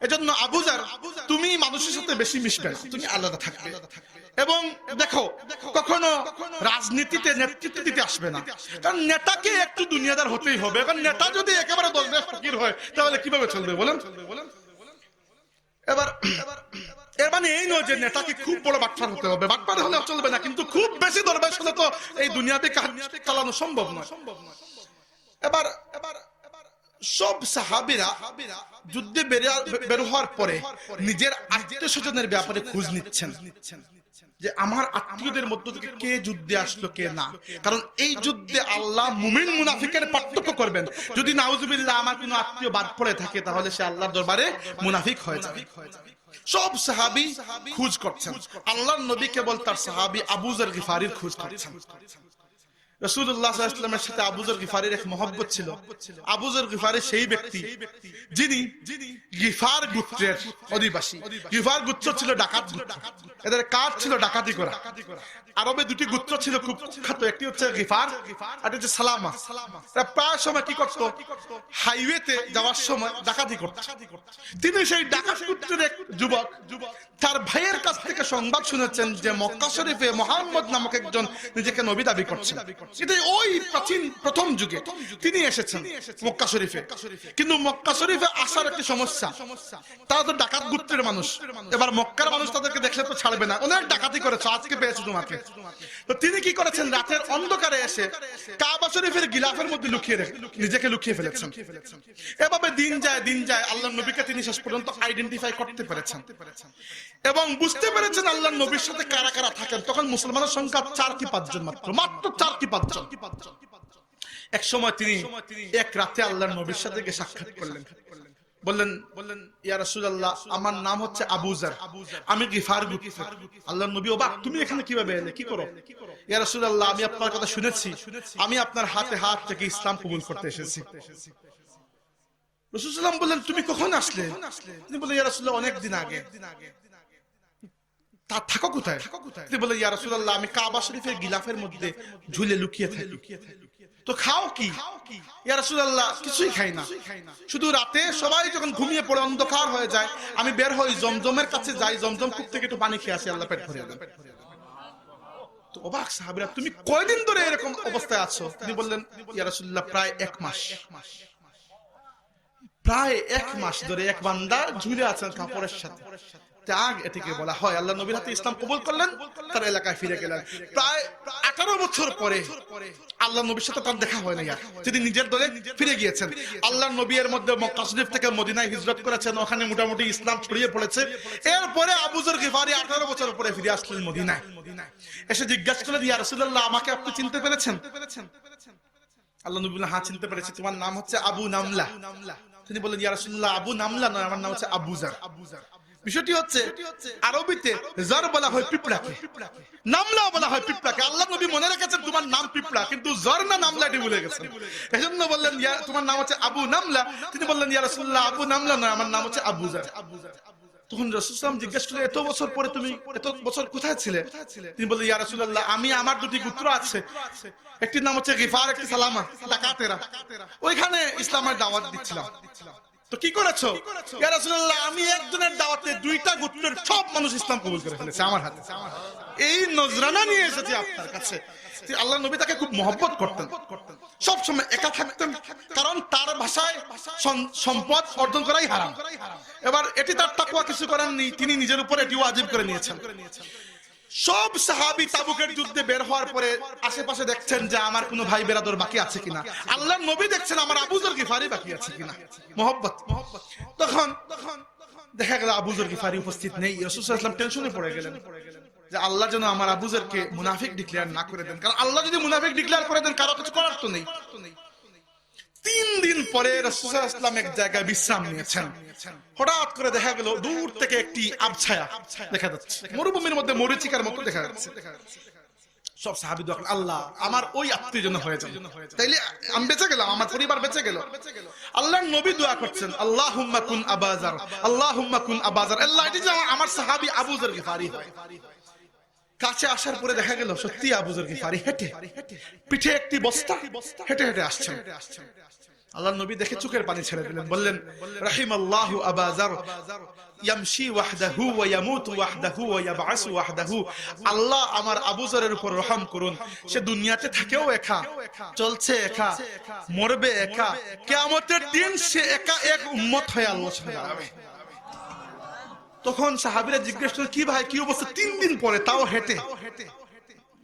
এজন্য আবু যর তুমি মানুষের সাথে বেশি মিশবে না, তুমি আলাদা থাকবে। এবং দেখো কখনো রাজনীতিতে নেতৃত্ব দিতে আসবে না, কারণ নেতাকে একটু দুনিয়াদার হতেই হবে। কারণ নেতা যদি একেবারে দলবে ফকির হয় তাহলে কিভাবে চলবে বলেন? এবার এর মানে এই নয় যে নেতাকে খুব বড় বাটপার হতে হবে, বাটপার হলে চলবে না, কিন্তু খুব বেশি দরবেশ হলে তো এই দুনিয়াতে কাজ চালানো সম্ভব নয়। এবার সব সাহাবীরা যুদ্ধে বের হওয়ার পরে নিজের আত্মীয় স্বজনের ব্যাপারে খোঁজ নিচ্ছেন যে আমার আত্মীয়দের মধ্য থেকে কে যুদ্ধে আসলো কে না। কারণ এই যুদ্ধে আল্লাহ মুমিন মুনাফিকের পার্থক্য করবেন। যদি নাউজুবিল্লাহ আমার কোনো আত্মীয় বাদ পড়ে থাকে তাহলে সে আল্লাহর দরবারে মুনাফিক হয়ে যাবে। সব সাহাবী খোঁজ করছেন, আল্লাহর নবী কেবল তার সাহাবী আবু যর গিফারির খোঁজ করছেন। রাসূলুল্লাহ সাল্লাল্লাহু আলাইহি ওয়াসাল্লামের সাথে আবু যর গিফারির এক মহব্বত ছিল। আবু যর গিফারি সেই ব্যক্তি যিনি গিফার গোত্রের অধিবাসী। গিফার গোত্র ছিল ডাকাত গোত্র, এদের কাজ ছিল ডাকাতি করা। আরবে 2টি গোত্র ছিল খুব বিখ্যাত, একটি হচ্ছে গিফার আর একটি হচ্ছে সালামা। এরা প্রায় সময় কি করত, হাইওয়েতে যাওয়ার সময় ডাকাতি করত। তিনি সেই ডাকাত গোত্রের এক যুবক তার ভাইয়ের কাছ থেকে সংবাদ শুনেছেন যে মক্কা শরীফে মুহাম্মদ নামক একজন নিজেকে নবী দাবি করছেন। এটা ওই প্রাচীন প্রথম যুগে তিনি এসেছেন মক্কা শরীফে। কিন্তু মক্কা শরীফে আসার একটি সমস্যা, তারা তো ডাকাত গোত্রের মানুষ। এবার মক্কার মানুষ তাদেরকে দেখলে তো ছাড়বে না, অনেক ডাকাতি করেছে, আজকে পেয়েছে তোমাকে। তো তিনি কি করেছেন, রাতের অন্ধকারে এসে কাবা শরীফের গিলাফের মধ্যে নিজেকে লুকিয়ে ফেলেছেন। এভাবে দিন যায় আল্লাহর নবীকে তিনি শেষ পর্যন্ত আইডেন্টিফাই করতে পেরেছেন এবং বুঝতে পেরেছেন আল্লাহর নবীর সাথে কারা কারা থাকেন। তখন মুসলমানের সংখ্যা 4 কি 5 জন, মাত্র 4 কি 5 জন। এক সময় তিনি এক রাতে আল্লাহর নবীর সাথে গিয়ে সাক্ষাৎ করলেন। বললেন ইয়া রাসূলুল্লাহ আমার নাম হচ্ছে আবু যর, আমি গিফার গোত্র। আল্লাহর নবী অবাক, তুমি এখানে কিভাবে এলে, কি করো? ইয়া রাসূলুল্লাহ আমি আপনার কথা শুনেছি, আমি আপনার হাতে হাত থেকে ইসলাম কবুল করতে এসেছি। রাসূলুল্লাহ সাল্লাল্লাহু আলাইহি ওয়াসাল্লাম বললেন তুমি কখন আসলে? তিনি বললেন ইয়া রাসূলুল্লাহ অনেক দিন আগে। তা থাকো কোথায়? তিনি বললেন ইয়া রাসূলুল্লাহ আমি কাবা শরীফের গিলাফের মধ্যে ঝুলে লুকিয়ে থাকি। তো খাও কি? ইয়া রাসূলুল্লাহ কিছুই খাই না, শুধু রাতে সবাই যখন ঘুমিয়ে পড়ে অন্ধকার হয়ে যায় আমি বের হই জমজমের কাছে যাই, জমজম কূপ থেকে একটু পানি খেয়ে আসি, আল্লাহ পেট ভরিয়ে দেন। তো অবাক সাহাবীরা তুমি কয়দিন ধরে এরকম অবস্থায় আছো? তিনি বললেন ইয়া রাসূলুল্লাহ প্রায় 1 মাস। প্রায় 1 মাস ধরে এক বান্দা ঝুলে আছেন কাপড়ের সাথে। ত্যাগ এটিকে বলা হয়। আল্লাহ নবীর হাতে ইসলাম কবুল করলেন, তার এলাকায় ফিরে গেলেন। প্রায় 18 বছর পরে আল্লাহ নবীর সাথে তার দেখা হয় না, তিনি নিজের দলে ফিরে গিয়েছেন। আল্লাহ নবী এর মধ্যে মক্কা শরীফ থেকে মদিনায় হিজরত করেছেন, ওখানে মোটামুটি ইসলাম ছড়িয়ে পড়েছে। এরপরে আবু যর গিফারি 18 বছর পরে ফিরে আসলেন মদিনায়। এসে জিজ্ঞাসা করলেন ইয়া রাসূলুল্লাহ আমাকে আপনি চিনতে পেরেছেন? আল্লাহ নবী বললেন হ্যাঁ চিনতে পেরেছি, তোমার নাম হচ্ছে আবু নামলা। তিনি বললেন ইয়া রাসূলুল্লাহ আবু নামলা নয়, আমার নাম হচ্ছে আবু যর। বিষয়টি হচ্ছে আরবিতে জর বলা হয় পিঁপড়াকে, নামলা বলা হয় পিঁপড়াকে। আল্লাহ নবী মনে রেখেছেন তোমার নাম পিঁপড়া, কিন্তু জর না নামলা এটি ভুলে গেছেন। এজন্য বললেন ইয়া তোমার নাম হচ্ছে আবু নামলা। তিনি বললেন ইয়া রাসূলুল্লাহ আবু নামলা নয়, আমার নাম হচ্ছে আবু যর। তখন রাসূল সাল্লাল্লাহু আলাইহি ওয়াসাল্লাম জিজ্ঞাসা করলেন এত বছর পরে তুমি এত বছর কোথায় ছিলে? তিনি বললেন ইয়া রাসূলুল্লাহ আমি আমার 2টি গোত্র আছে, একটির নাম হচ্ছে গিফার, একটি সালামা, ডাকাতেরা। ওইখানে ইসলামের দাওয়াত দিচ্ছিলাম। তো তো কি করেছো? ইয়া রাসূলুল্লাহ, আমি একজনের দাওয়াতে দুইটা গোত্রের সব মানুষ ইসলাম কবুল করে ফেলেছে আমার হাতে। এই নজরানা নিয়ে এসেছি আপনার কাছে। আল্লাহ নবী তাকে খুব মহব্বত করতেন, সব সময় একা থাকতেন, কারণ তার ভাষায় সম্পদ অর্জন করাই হারাম। এবার এটি তার তাকওয়া কিছু করেননি, তিনি নিজের উপর এটি ওয়াজিব করে নিয়েছেন। সব সাহাবী তাবুকের যুদ্ধে বের হওয়ার পরে আশেপাশে দেখছেন যে আমার কোনো ভাই বেরাদর বাকি আছে কিনা। আল্লাহর নবী দেখছেন আমার আবু যর গিফারি বাকি আছে কিনা, মহব্বত। তখন দেখা গেল আবু যর গিফারি উপস্থিত নেই। রাসূল সাল্লাল্লাহু আলাইহি ওয়াসাল্লাম টেনশনে পড়ে গেলেন যে আল্লাহ যেন আমার আবু যরকে মুনাফিক ডিক্লেয়ার না করে দেন, কারণ আল্লাহ যদি মুনাফিক ডিক্লেয়ার করে দেন কারো কিছু করার তো নেই। 3 দিন পরে রাসূল সাল্লাল্লাহু আলাইহি ওয়াসাল্লাম এক জায়গায় বিশ্রাম নিয়েছেন। হঠাৎ করে দেখা গেল দূর থেকে একটি আবছায়া দেখা যাচ্ছে, মরুভূমির মধ্যে মরীচিকার মতো দেখা যাচ্ছে। সব সাহাবী দোয়া করলেন, আল্লাহ আমার ওই আত্মীয় যেন হয়ে যান, তাইলে আমি বেঁচে গেলাম, আমার পরিবার বেঁচে গেল। আল্লাহর নবী দোয়া করছেন, আল্লাহুম্মা কুন আবা যার, আল্লাহুম্মা কুন আবা যার, আল্লাহ এটি যেন আমার সাহাবী আবু যর গিফারি হয়। কাছে আসার পরে দেখা গেল সত্যি আবু যর গিফারি হেঁটে, পিঠে একটি বস্তা, হেঁটে হেঁটে আসছেন। আল্লাহর নবী দেখে চোখের পানি ছেড়ে দিলেন, বললেন রাহিমাল্লাহু আবা যার ইয়ামশি ওয়াহদাহু ওয়া ইয়ামুতু ওয়াহদাহু ওয়া ইয়াবআসু ওয়াহদাহু। আল্লাহ আমার আবু যরের উপর রহম করুন, সে দুনিয়াতে থাকেও একা, চলছে একা, মরবে একা, কিয়ামতের দিন সে একা এক উম্মত হয়ে আল্লাহর সামনে দাঁড়াবে। তখন সাহাবীরা জিজ্ঞেস করলেন, কি ভাই কি অবস্থা? 3 দিন পরে, তাও হেঁটে।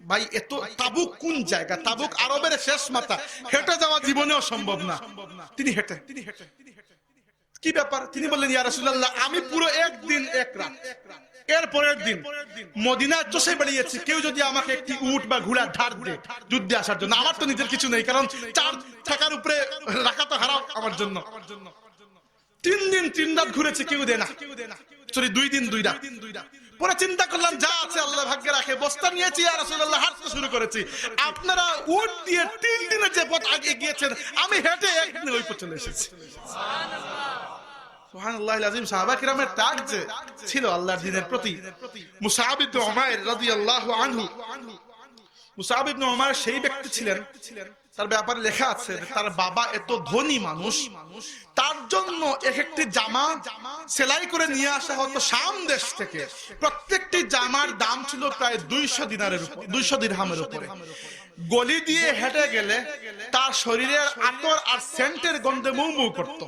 ভাই এত, তাবুক কোন জায়গা? তাবুক আরবের শেষ মাথা, হেঁটে যাওয়া জীবনেও সম্ভব না। তিনি হেঁটে, কি ব্যাপার? তিনি বললেন, ইয়া রাসূলুল্লাহ, আমি পুরো 1 দিন 1 রাত, এর পরের দিন মদিনায় চষে বেরিয়েছি। কেউ যদি আমাকে একটি উট বা ঘোড়া ধার দেয় যুদ্ধে আসার জন্য, আমার তো নিজের কিছু নেই, কারণ 4 টাকার উপরে রাখা তো হারাম আমার জন্য। 3 দিন 3 রাত ঘুরেছি, কেউ দেয় না। সরি 2 দিন 2 রাত। পরে চিন্তা করলাম যা আছে আল্লাহ ভাগ্যে রাখে, বস্তা নিয়েছি ইয়া রাসূলুল্লাহ, হাঁটতে শুরু করেছি। আপনারা উট দিয়ে 3 দিনে যে পথ আগে গিয়েছেন, আমি হেঁটে 1 দিনে ওই পথ চলে এসেছি। সুবহানাল্লাহিল আযীম। সাহাবা কিরামের তাক যে ছিল আল্লাহর দ্বীনের প্রতি। মুসআব ইবনে উমাইর রাদিয়াল্লাহু আনহু, মুসআব ইবনে উমাইর সেই ব্যক্তি ছিলেন, তার ব্যাপারে লেখা আছে তার বাবা এত ধনী মানুষ, তার জন্য এক একটি জামা সেলাই করে নিয়ে আসা হতো শাম দেশ থেকে। প্রত্যেকটি জামার দাম ছিল প্রায় 200 দিনারের উপর, 200 দিরহামের উপরে। গলি দিয়ে হেঁটে গেলে তার শরীরের আতর আর সেন্টের গন্ধে মৌ মৌ করত।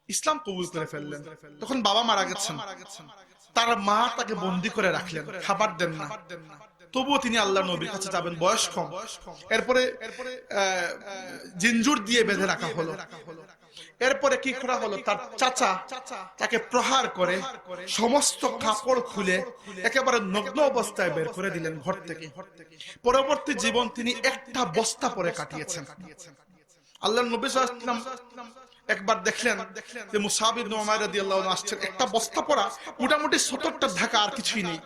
ইসলাম কবুল করে ফেললেন। তখন বাবা মারা গেছেন, তার মা তাকে বন্দি করে রাখলেন, খাবার দেন না। তবুও তিনি আল্লাহর নবীর কাছে যাবেন, বয়স কম। এরপরে জিঞ্জুর দিয়ে বেঁধে রাখা হলো। এরপরে কি করা হলো, তার চাচা তাকে প্রহার করে সমস্ত কাপড় খুলে একেবারে নগ্ন অবস্থায় বের করে দিলেন ঘর থেকে। পরবর্তী জীবন তিনি একটা বস্তা পরে কাটিয়েছেন। আল্লাহর নবী সাল্লাল্লাহু আলাইহি ওয়াসাল্লাম একবার দেখলেন যে মুসআব ইবনে উমাইর রাদিয়াল্লাহু আনহু আসছেন, একটা বস্তা পরা, মোটামুটি 70টা ঢাকা, আর কিছুই নেই।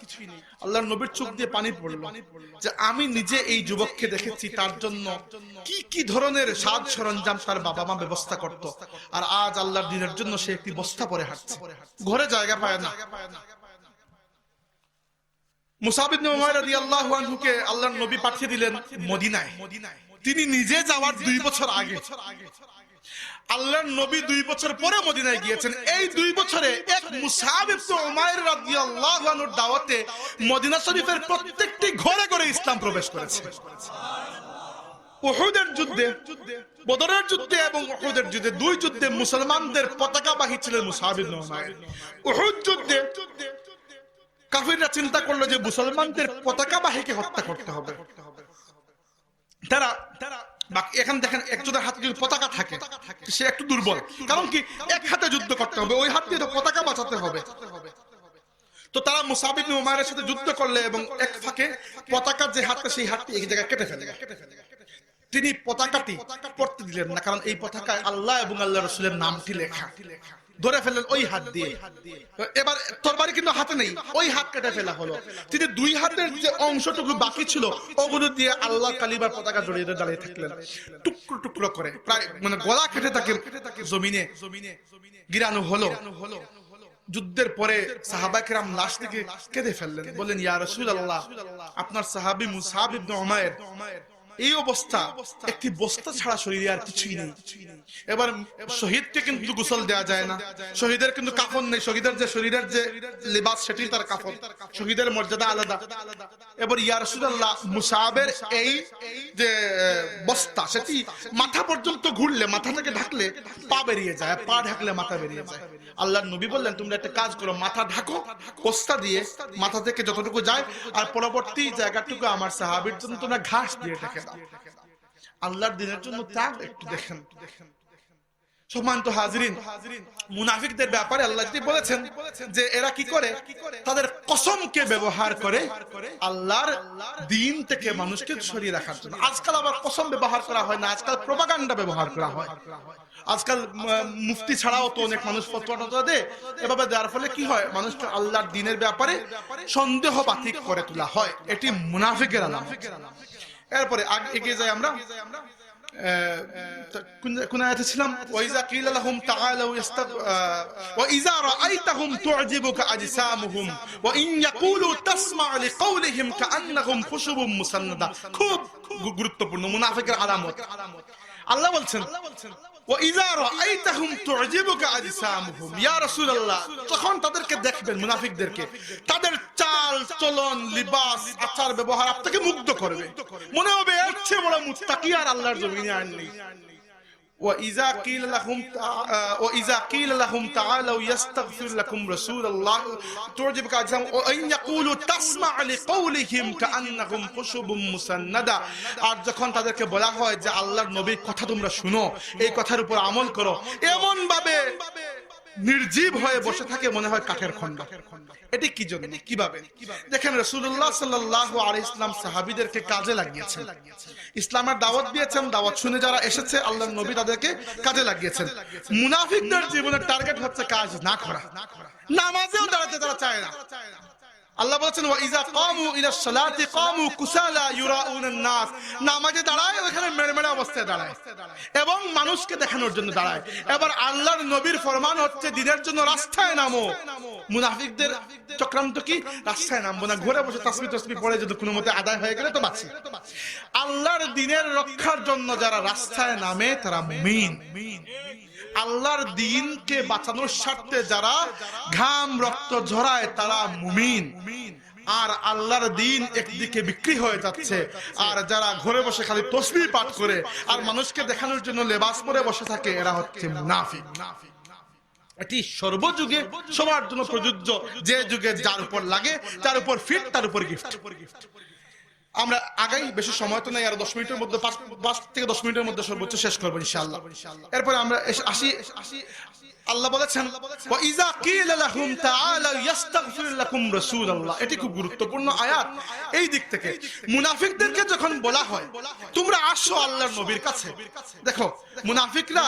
আল্লাহর নবীর চোখ দিয়ে পানি পড়ল যে আমি নিজে এই যুবককে দেখেছি, তার জন্য কি কি ধরনের সাজ সরঞ্জাম তার বাবা মা ব্যবস্থা করত, আর আজ আল্লাহর দ্বীনের জন্য সে একটি বস্তা পরে হাঁটছে, ঘরে জায়গা পায় না। মুসআব ইবনে উমাইর রাদিয়াল্লাহু আনহুকে আল্লাহর নবী পাঠিয়ে দিলেন মদিনায়। তিনি নিজে যাওয়ার 2 বছর আগে আল্লাহর নবী 2 বছর পরে মদিনায় গিয়েছেন। এই 2 বছরে এক মুসআব ইবনে উমাইর রাদিয়াল্লাহু আনহুর দাওয়াতে মদিনা শরীফের প্রত্যেকটি ঘরে ঘরে ইসলাম প্রবেশ করেছে। উহুদের যুদ্ধে, বদরের যুদ্ধে এবং উহুদের যুদ্ধে, 2 যুদ্ধে মুসলমানদের পতাকাবাহী ছিলেন মুসআব ইবনে উমাইর। উহুদ যুদ্ধে কাফিররা চিন্তা করলো যে মুসলমানদের পতাকাবাহীকে হত্যা করতে হবে। তারা এখন দেখেন একজনের হাতে যদি পতাকা থাকে সে একটু দুর্বল, কারণ কি এক হাতে যুদ্ধ করতে হবে, ওই হাত দিয়ে তো পতাকা বাঁচাতে হবে। তো তারা মুসআব ইবনে উমাইরের সাথে যুদ্ধ করলে এবং এক ফাঁকে পতাকা যে হাতে, সেই হাতটি এক জায়গায় কেটে ফেলে। তিনি পতাকাটি পড়তে দিলেন না, কারণ এই পতাকায় আল্লাহ এবং আল্লাহর রাসূলের নামটি লেখা। ধরে ফেললেন ওই হাত দিয়ে। এবার তরবারি কিন্তু হাতে নেই, ওই হাত কেটে ফেলা হলো। তিনি 2 হাতের যে অংশটুকু বাকি ছিল ওগুলো দিয়ে আল্লাহ কালিমার পতাকা জড়িয়ে দাঁড়িয়ে থাকলেন, টুকরো টুকরো করে, প্রায় মানে গলা কেটে তাকে জমিনে গিরানো হলো। যুদ্ধের পরে সাহাবায়ে কেরাম লাশ থেকে কেঁদে ফেললেন, বললেন ইয়া রাসূলুল্লাহ, আপনার সাহাবী মুসআব ইবনে উমাইর এই অবস্থা, একটি বস্তা ছাড়া শরীরে আর কিছুই নেই। এবার শহীদকে কিন্তু গোসল দেওয়া যায় না, শহীদের কিন্তু কাফন নেই, শহীদের যে শরীরের যে লিবাস সেটি তার কাফন, শহীদের মর্যাদা আলাদা। এবার ইয়া রাসূলুল্লাহ মুসাবের এই যে বস্তা সেটি মাথা পর্যন্ত ঘুরলে, মাথা থেকে ঢাকলে পা বেরিয়ে যায়, পা ঢাকলে মাথা বেরিয়ে যায়। আল্লাহর নবী বললেন তোমরা একটা কাজ করো, মাথা ঢাকো বস্তা দিয়ে, মাথা থেকে যতটুকু যায়, আর পরবর্তী জায়গাটুকু আমার সাহাবীর জন্য তোমরা ঘাস দিয়ে ঢেকে দাও। আল্লাহর দিনের জন্য ত্যাগ একটু দেখেন। সম্মানিত হাজিরিন, মুনাফিকদের ব্যাপারে আল্লাহ যেটি বলেছেন যে এরা কি করে, তাদের কসমকে ব্যবহার করে আল্লাহর দিন থেকে মানুষকে সরিয়ে রাখার জন্য। আজকাল আবার কসম ব্যবহার করা হয় না, আজকাল প্রপাগান্ডা ব্যবহার করা হয়। আজকাল মুফতি ছাড়াও তো অনেক মানুষ ফতোয়া দেয়, এভাবে দেওয়ার ফলে কি হয়, মানুষকে আল্লাহর দিনের ব্যাপারে সন্দেহ বাতিক করে তোলা হয়। এটি মুনাফিকের আলামত। এরপরে আগে এগিয়ে যাই আমরা, কোন আয়াতে ছিলাম, ওয়াইজা কিলা লাহুম তাআলাউ ওয়াইজা রাআইতাহুম তু'জিবুকা আজসামুহুম ওয়া ইন ইয়াকুলু তাসমা' লিকাওলিহিম কাআন্নাহুম খুশুবুম মুসান্নাদা। খুব গুরুত্বপূর্ণ মুনাফিকের আলামত। আল্লাহ বলছেন ওয়াইজা রাআইতাহুম তু'জিবুকা আজসামুহুম, ইয়া রাসূলুল্লাহ যখন তাদেরকে দেখবেন, মুনাফিকদেরকে, তাদের চাল চলন, লিবাস, আচার ব্যবহার আপনাকে মুগ্ধ করবে, মনে হবে এর চেয়ে বড় মুত্তাকি আর আল্লাহর জমিনে আর নেই। وإذا قيل لهم تعالوا يستغفر لكم رسول الله تعجبك أجسامهم وإن يقولوا تسمع لقولهم كأنهم خشب مسندة। আর যখন তাদেরকে বলা হয় যে আল্লাহর নবীর কথা তোমরা শুনো, এই কথার উপর আমল করো, এমন ভাবে নির্জীব হয়ে বসে থাকে মনে হয় কাঠের খন্ড। এটি কি জন্য, কিভাবে? দেখেন রাসূলুল্লাহ সাল্লাল্লাহু আলাইহি ওয়াসাল্লাম সাহাবীদেরকে কাজে লাগিয়েছেন, ইসলামের দাওয়াত দিয়েছেন, দাওয়াত শুনে যারা এসেছে আল্লাহর নবী তাদেরকে কাজে লাগিয়েছেন। মুনাফিকদের জীবনের টার্গেট হচ্ছে কাজ না করা, নামাজেও দাঁড়াতে তারা চায় না। আল্লাহ বলেছেন ওয়াইজা কামু ইলাস সালাতি কামু কুসালা ইউরাউনান নাস, নামাজে দাঁড়ায় ওখানে মেরমেরে অবস্থায় দাঁড়ায় এবং মানুষকে দেখানোর জন্য দাঁড়ায়। এবার আল্লাহর নবীর ফরমান হচ্ছে দিনের জন্য রাস্তায় নামো। মুনাফিকদের চক্রান্ত কি, রাস্তায় নামবো না, ঘরে বসে তাসবিহ তাসবিহ পড়ে যদি কোনো মতে আদায় হয়ে গেলে তো বাঁচি। আল্লাহর দিনের রক্ষার জন্য যারা রাস্তায় নামে তারা মুমিন। আল্লাহর দ্বীনকে বাঁচানোর স্বার্থে যারা ঘাম রক্ত ঝরায় তারা মুমিন। আর আল্লাহর দ্বীন একদিকে বিক্রি হয়ে যাচ্ছে, আর যারা ঘরে বসে খালি তাসবিহ পাঠ করে আর মানুষকে দেখানোর জন্য লেবাস পরে বসে থাকে এরা হচ্ছে মুনাফিক। এটি সর্বযুগে সবার জন্য প্রযোজ্য, যে যুগে যার উপর লাগে, যার উপর ফিট তার উপর গিফট। আমরা আগাই, বেশি সময় তো নাই, আর 10 মিনিটের মধ্যে 5 থেকে 10 মিনিটের মধ্যে সর্বোচ্চ শেষ করবো ইনশাআল্লাহ। এরপরে আমরা আসি, আল্লাহ বলেছেন ওয়াইজা কিলা লাহুম তাআলা ইস্তাগফির লাকুম রাসূলুল্লাহ। এটি খুব গুরুত্বপূর্ণ আয়াত এই দিক থেকে। মুনাফিকদেরকে যখন বলা হয় তোমরা আসো আল্লাহর নবীর কাছে, দেখো মুনাফিকরা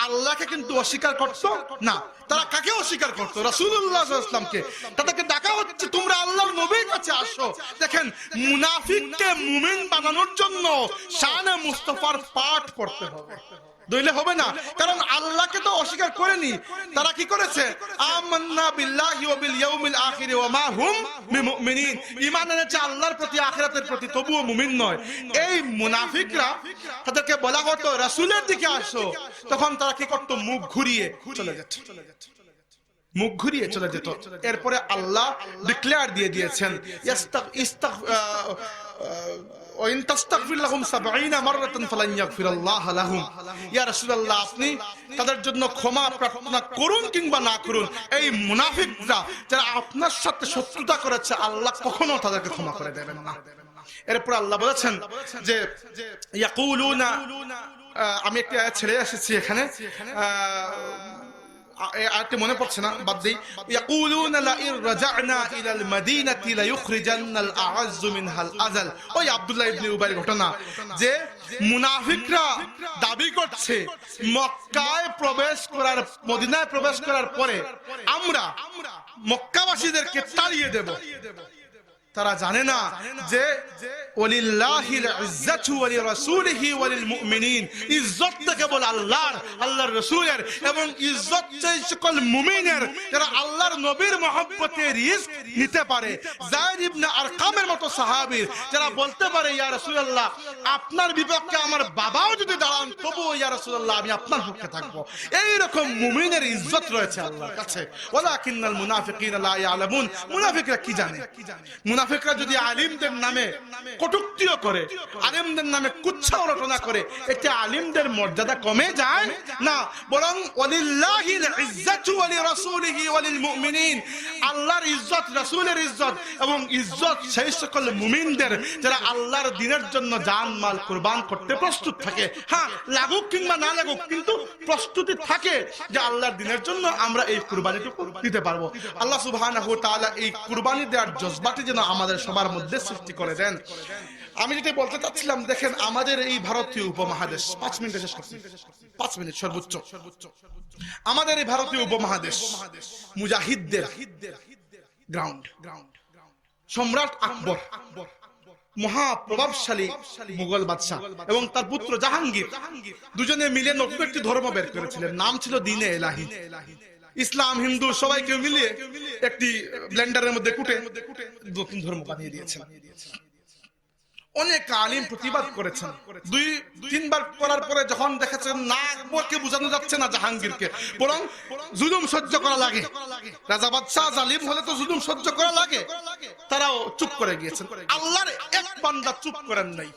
আল্লাহকে কিন্তু অস্বীকার করত না, তারা কাকে অস্বীকার করত? রাসূলুল্লাহ সাল্লাল্লাহু আলাইহি ওয়াসাল্লামকে। তাদেরকে ডাকা হচ্ছে তোমরা আল্লাহর নবীর কাছে আসো। দেখেন মুনাফিককে মুমিন বানানোর জন্য শানে মুস্তাফার পাঠ পড়তে হবে, দইলে হবে না। কারণ আল্লাহকে তো অস্বীকার করেনি, তারা কি করেছে? আমান্না বিল্লাহি ওয়া বিল ইয়াউমিল আখির ওয়া মা হুম বিমুমিনিন, ঈমান এনেছে আল্লাহর প্রতি, আখিরাতের প্রতি, তবুও মুমিন নয়। এই মুনাফিকরা, তাদেরকে বলা হতো রাসূলের দিকে আসো, তখন তারা কি করত? মুখ ঘুরিয়ে চলে যেত, মুখ ঘুরিয়ে চলে যেত। এরপরে আল্লাহ ডিক্লেয়ার দিয়ে দিয়েছেন ওয়াইন তাস্তাগফির লাহুম ৭০ মাররাতান ফালান ইয়াগফিরাল্লাহু লাহুম। ইয়া রাসূলুল্লাহ আপনি তাদের জন্য ক্ষমা প্রার্থনা করুন কিংবা না করুন, এই মুনাফিকরা যারা আপনার সাথে শত্রুতা করেছে আল্লাহ কখনো তাদেরকে ক্ষমা করে দেবেন না। এরপর আল্লাহ বলেছেন যে ইয়াকুলুনা, আমি একটা আয়াত ছেড়ে এসেছি এখানে, আয়াতটি মনে পড়ছে না, বাদ দেই। ইয়াকুলুনা লা ইন রাজা'না ইলাল মাদিনাতি লা ইখরিজান্নাল আ'আজ্জু মিনহাল আযাল। ওই আব্দুল্লাহ ইবনে উবাইর ঘটনা, যে মুনাফিকরা দাবি করছে মক্কায় প্রবেশ করার, মদিনায় প্রবেশ করার পরে আমরা মক্কাবাসীদেরকে তাড়িয়ে দেব। তারা জানে না যে ওয়ালিল্লাহিল ইজ্জাতু ওয়া লিরাসূলিহি ওয়া লিল মুমিনিন, ইজ্জত কেবল আল্লাহর, আল্লাহর রাসূলের, এবং ইজ্জত সেই সকল মুমিনের যারা আল্লাহর নবীর মহব্বতে রিজক নিতে পারে। যায়েদ ইবনে আরকামের মতো সাহাবী যারা বলতে পারে ইয়া রাসূলুল্লাহ আপনার বিপক্ষে আমার বাবাও যদি দাঁড়ান তবুও ইয়া রাসূলুল্লাহ আমি আপনার পক্ষে থাকবো, এই রকম মুমিনের ইজ্জত রয়েছে আল্লাহর কাছে। ওয়ালাকিন্নাল মুনাফিকিনা লা ইয়ালামুন, মুনাফিকরা কি জানে? মুনাফিকরা যদি আলিমদের নামে কটূক্তিও করে, আলিমদের নামে কুচ্ছাও রটনা করে, এতে আলিমদের মর্যাদা কমে যায় না, বরং ওয়ালিল্লাহিল ইজ্জাতু ওয়া লিরাসূলিহি ওয়া লিল মুমিনিন, আল্লাহর ইজ্জত, রাসূলের ইজ্জত এবং ইজ্জত সেই সকল মুমিনদের যারা আল্লাহর দ্বীনের জন্য জান মাল কুরবান করতে প্রস্তুত থাকে। হ্যাঁ, লাগুক কিংবা না লাগুক, কিন্তু প্রস্তুতি থাকে যে আল্লাহর দ্বীনের জন্য আমরা এই কুরবানিটুকু দিতে পারবো। আল্লাহ সুবহানাহু ওয়া তাআলা এই কুরবানি দেওয়ার জজবাটি যেন আমাদের সবার মধ্যে সৃষ্টি করে দেন। আমি যেটা বলতে চাচ্ছিলাম, দেখেন আমাদের এই ভারতীয় উপমহাদেশ, 5 মিনিট শেষ করছি, 5 মিনিট সর্বোচ্চ, আমাদের এই ভারতীয় উপমহাদেশ মুজাহিদদের গ্রাউন্ড। সম্রাট আকবর মহা প্রভাবশালী মুঘল বাদশাহ এবং তার পুত্র জাহাঙ্গীর দুজনে মিলে নতুন একটি ধর্ম বের করেছিলেন, নাম ছিল দ্বীনে ইলাহি। ইসলাম হিন্দু সবাইকে মিলিয়ে একটি ব্লেন্ডারের মধ্যে কুটে নতুন ধর্ম বানিয়ে দিয়েছেন। অনেক আলিম প্রতিবাদ করেছেন, 2-3 বার করার পরে যখন দেখেছেন না আকবরকে বোঝানো যাচ্ছে না জাহাঙ্গীরকে, বরং জুলুম সহ্য করা লাগে, রাজা বাদশাহ জালিম হলে তো জুলুম সহ্য করা লাগে, তারাও চুপ করে গিয়েছেন। আল্লাহর এক বান্দা চুপ করেন নাই,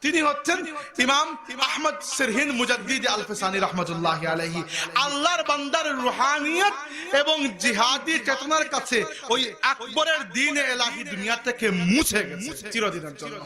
তিনি হচ্ছেন ইমাম আহমদ সিরহিন মুজাদ্দিদ আল-ফিসানি রাহমাতুল্লাহি আলাইহি। আল্লাহর বান্দার রুহানিয়ত এবং জিহাদি চেতনার কাছে ওই আকবরের দ্বীনে ইলাহি দুনিয়া থেকে মুছে গেছে চিরদিনের জন্য।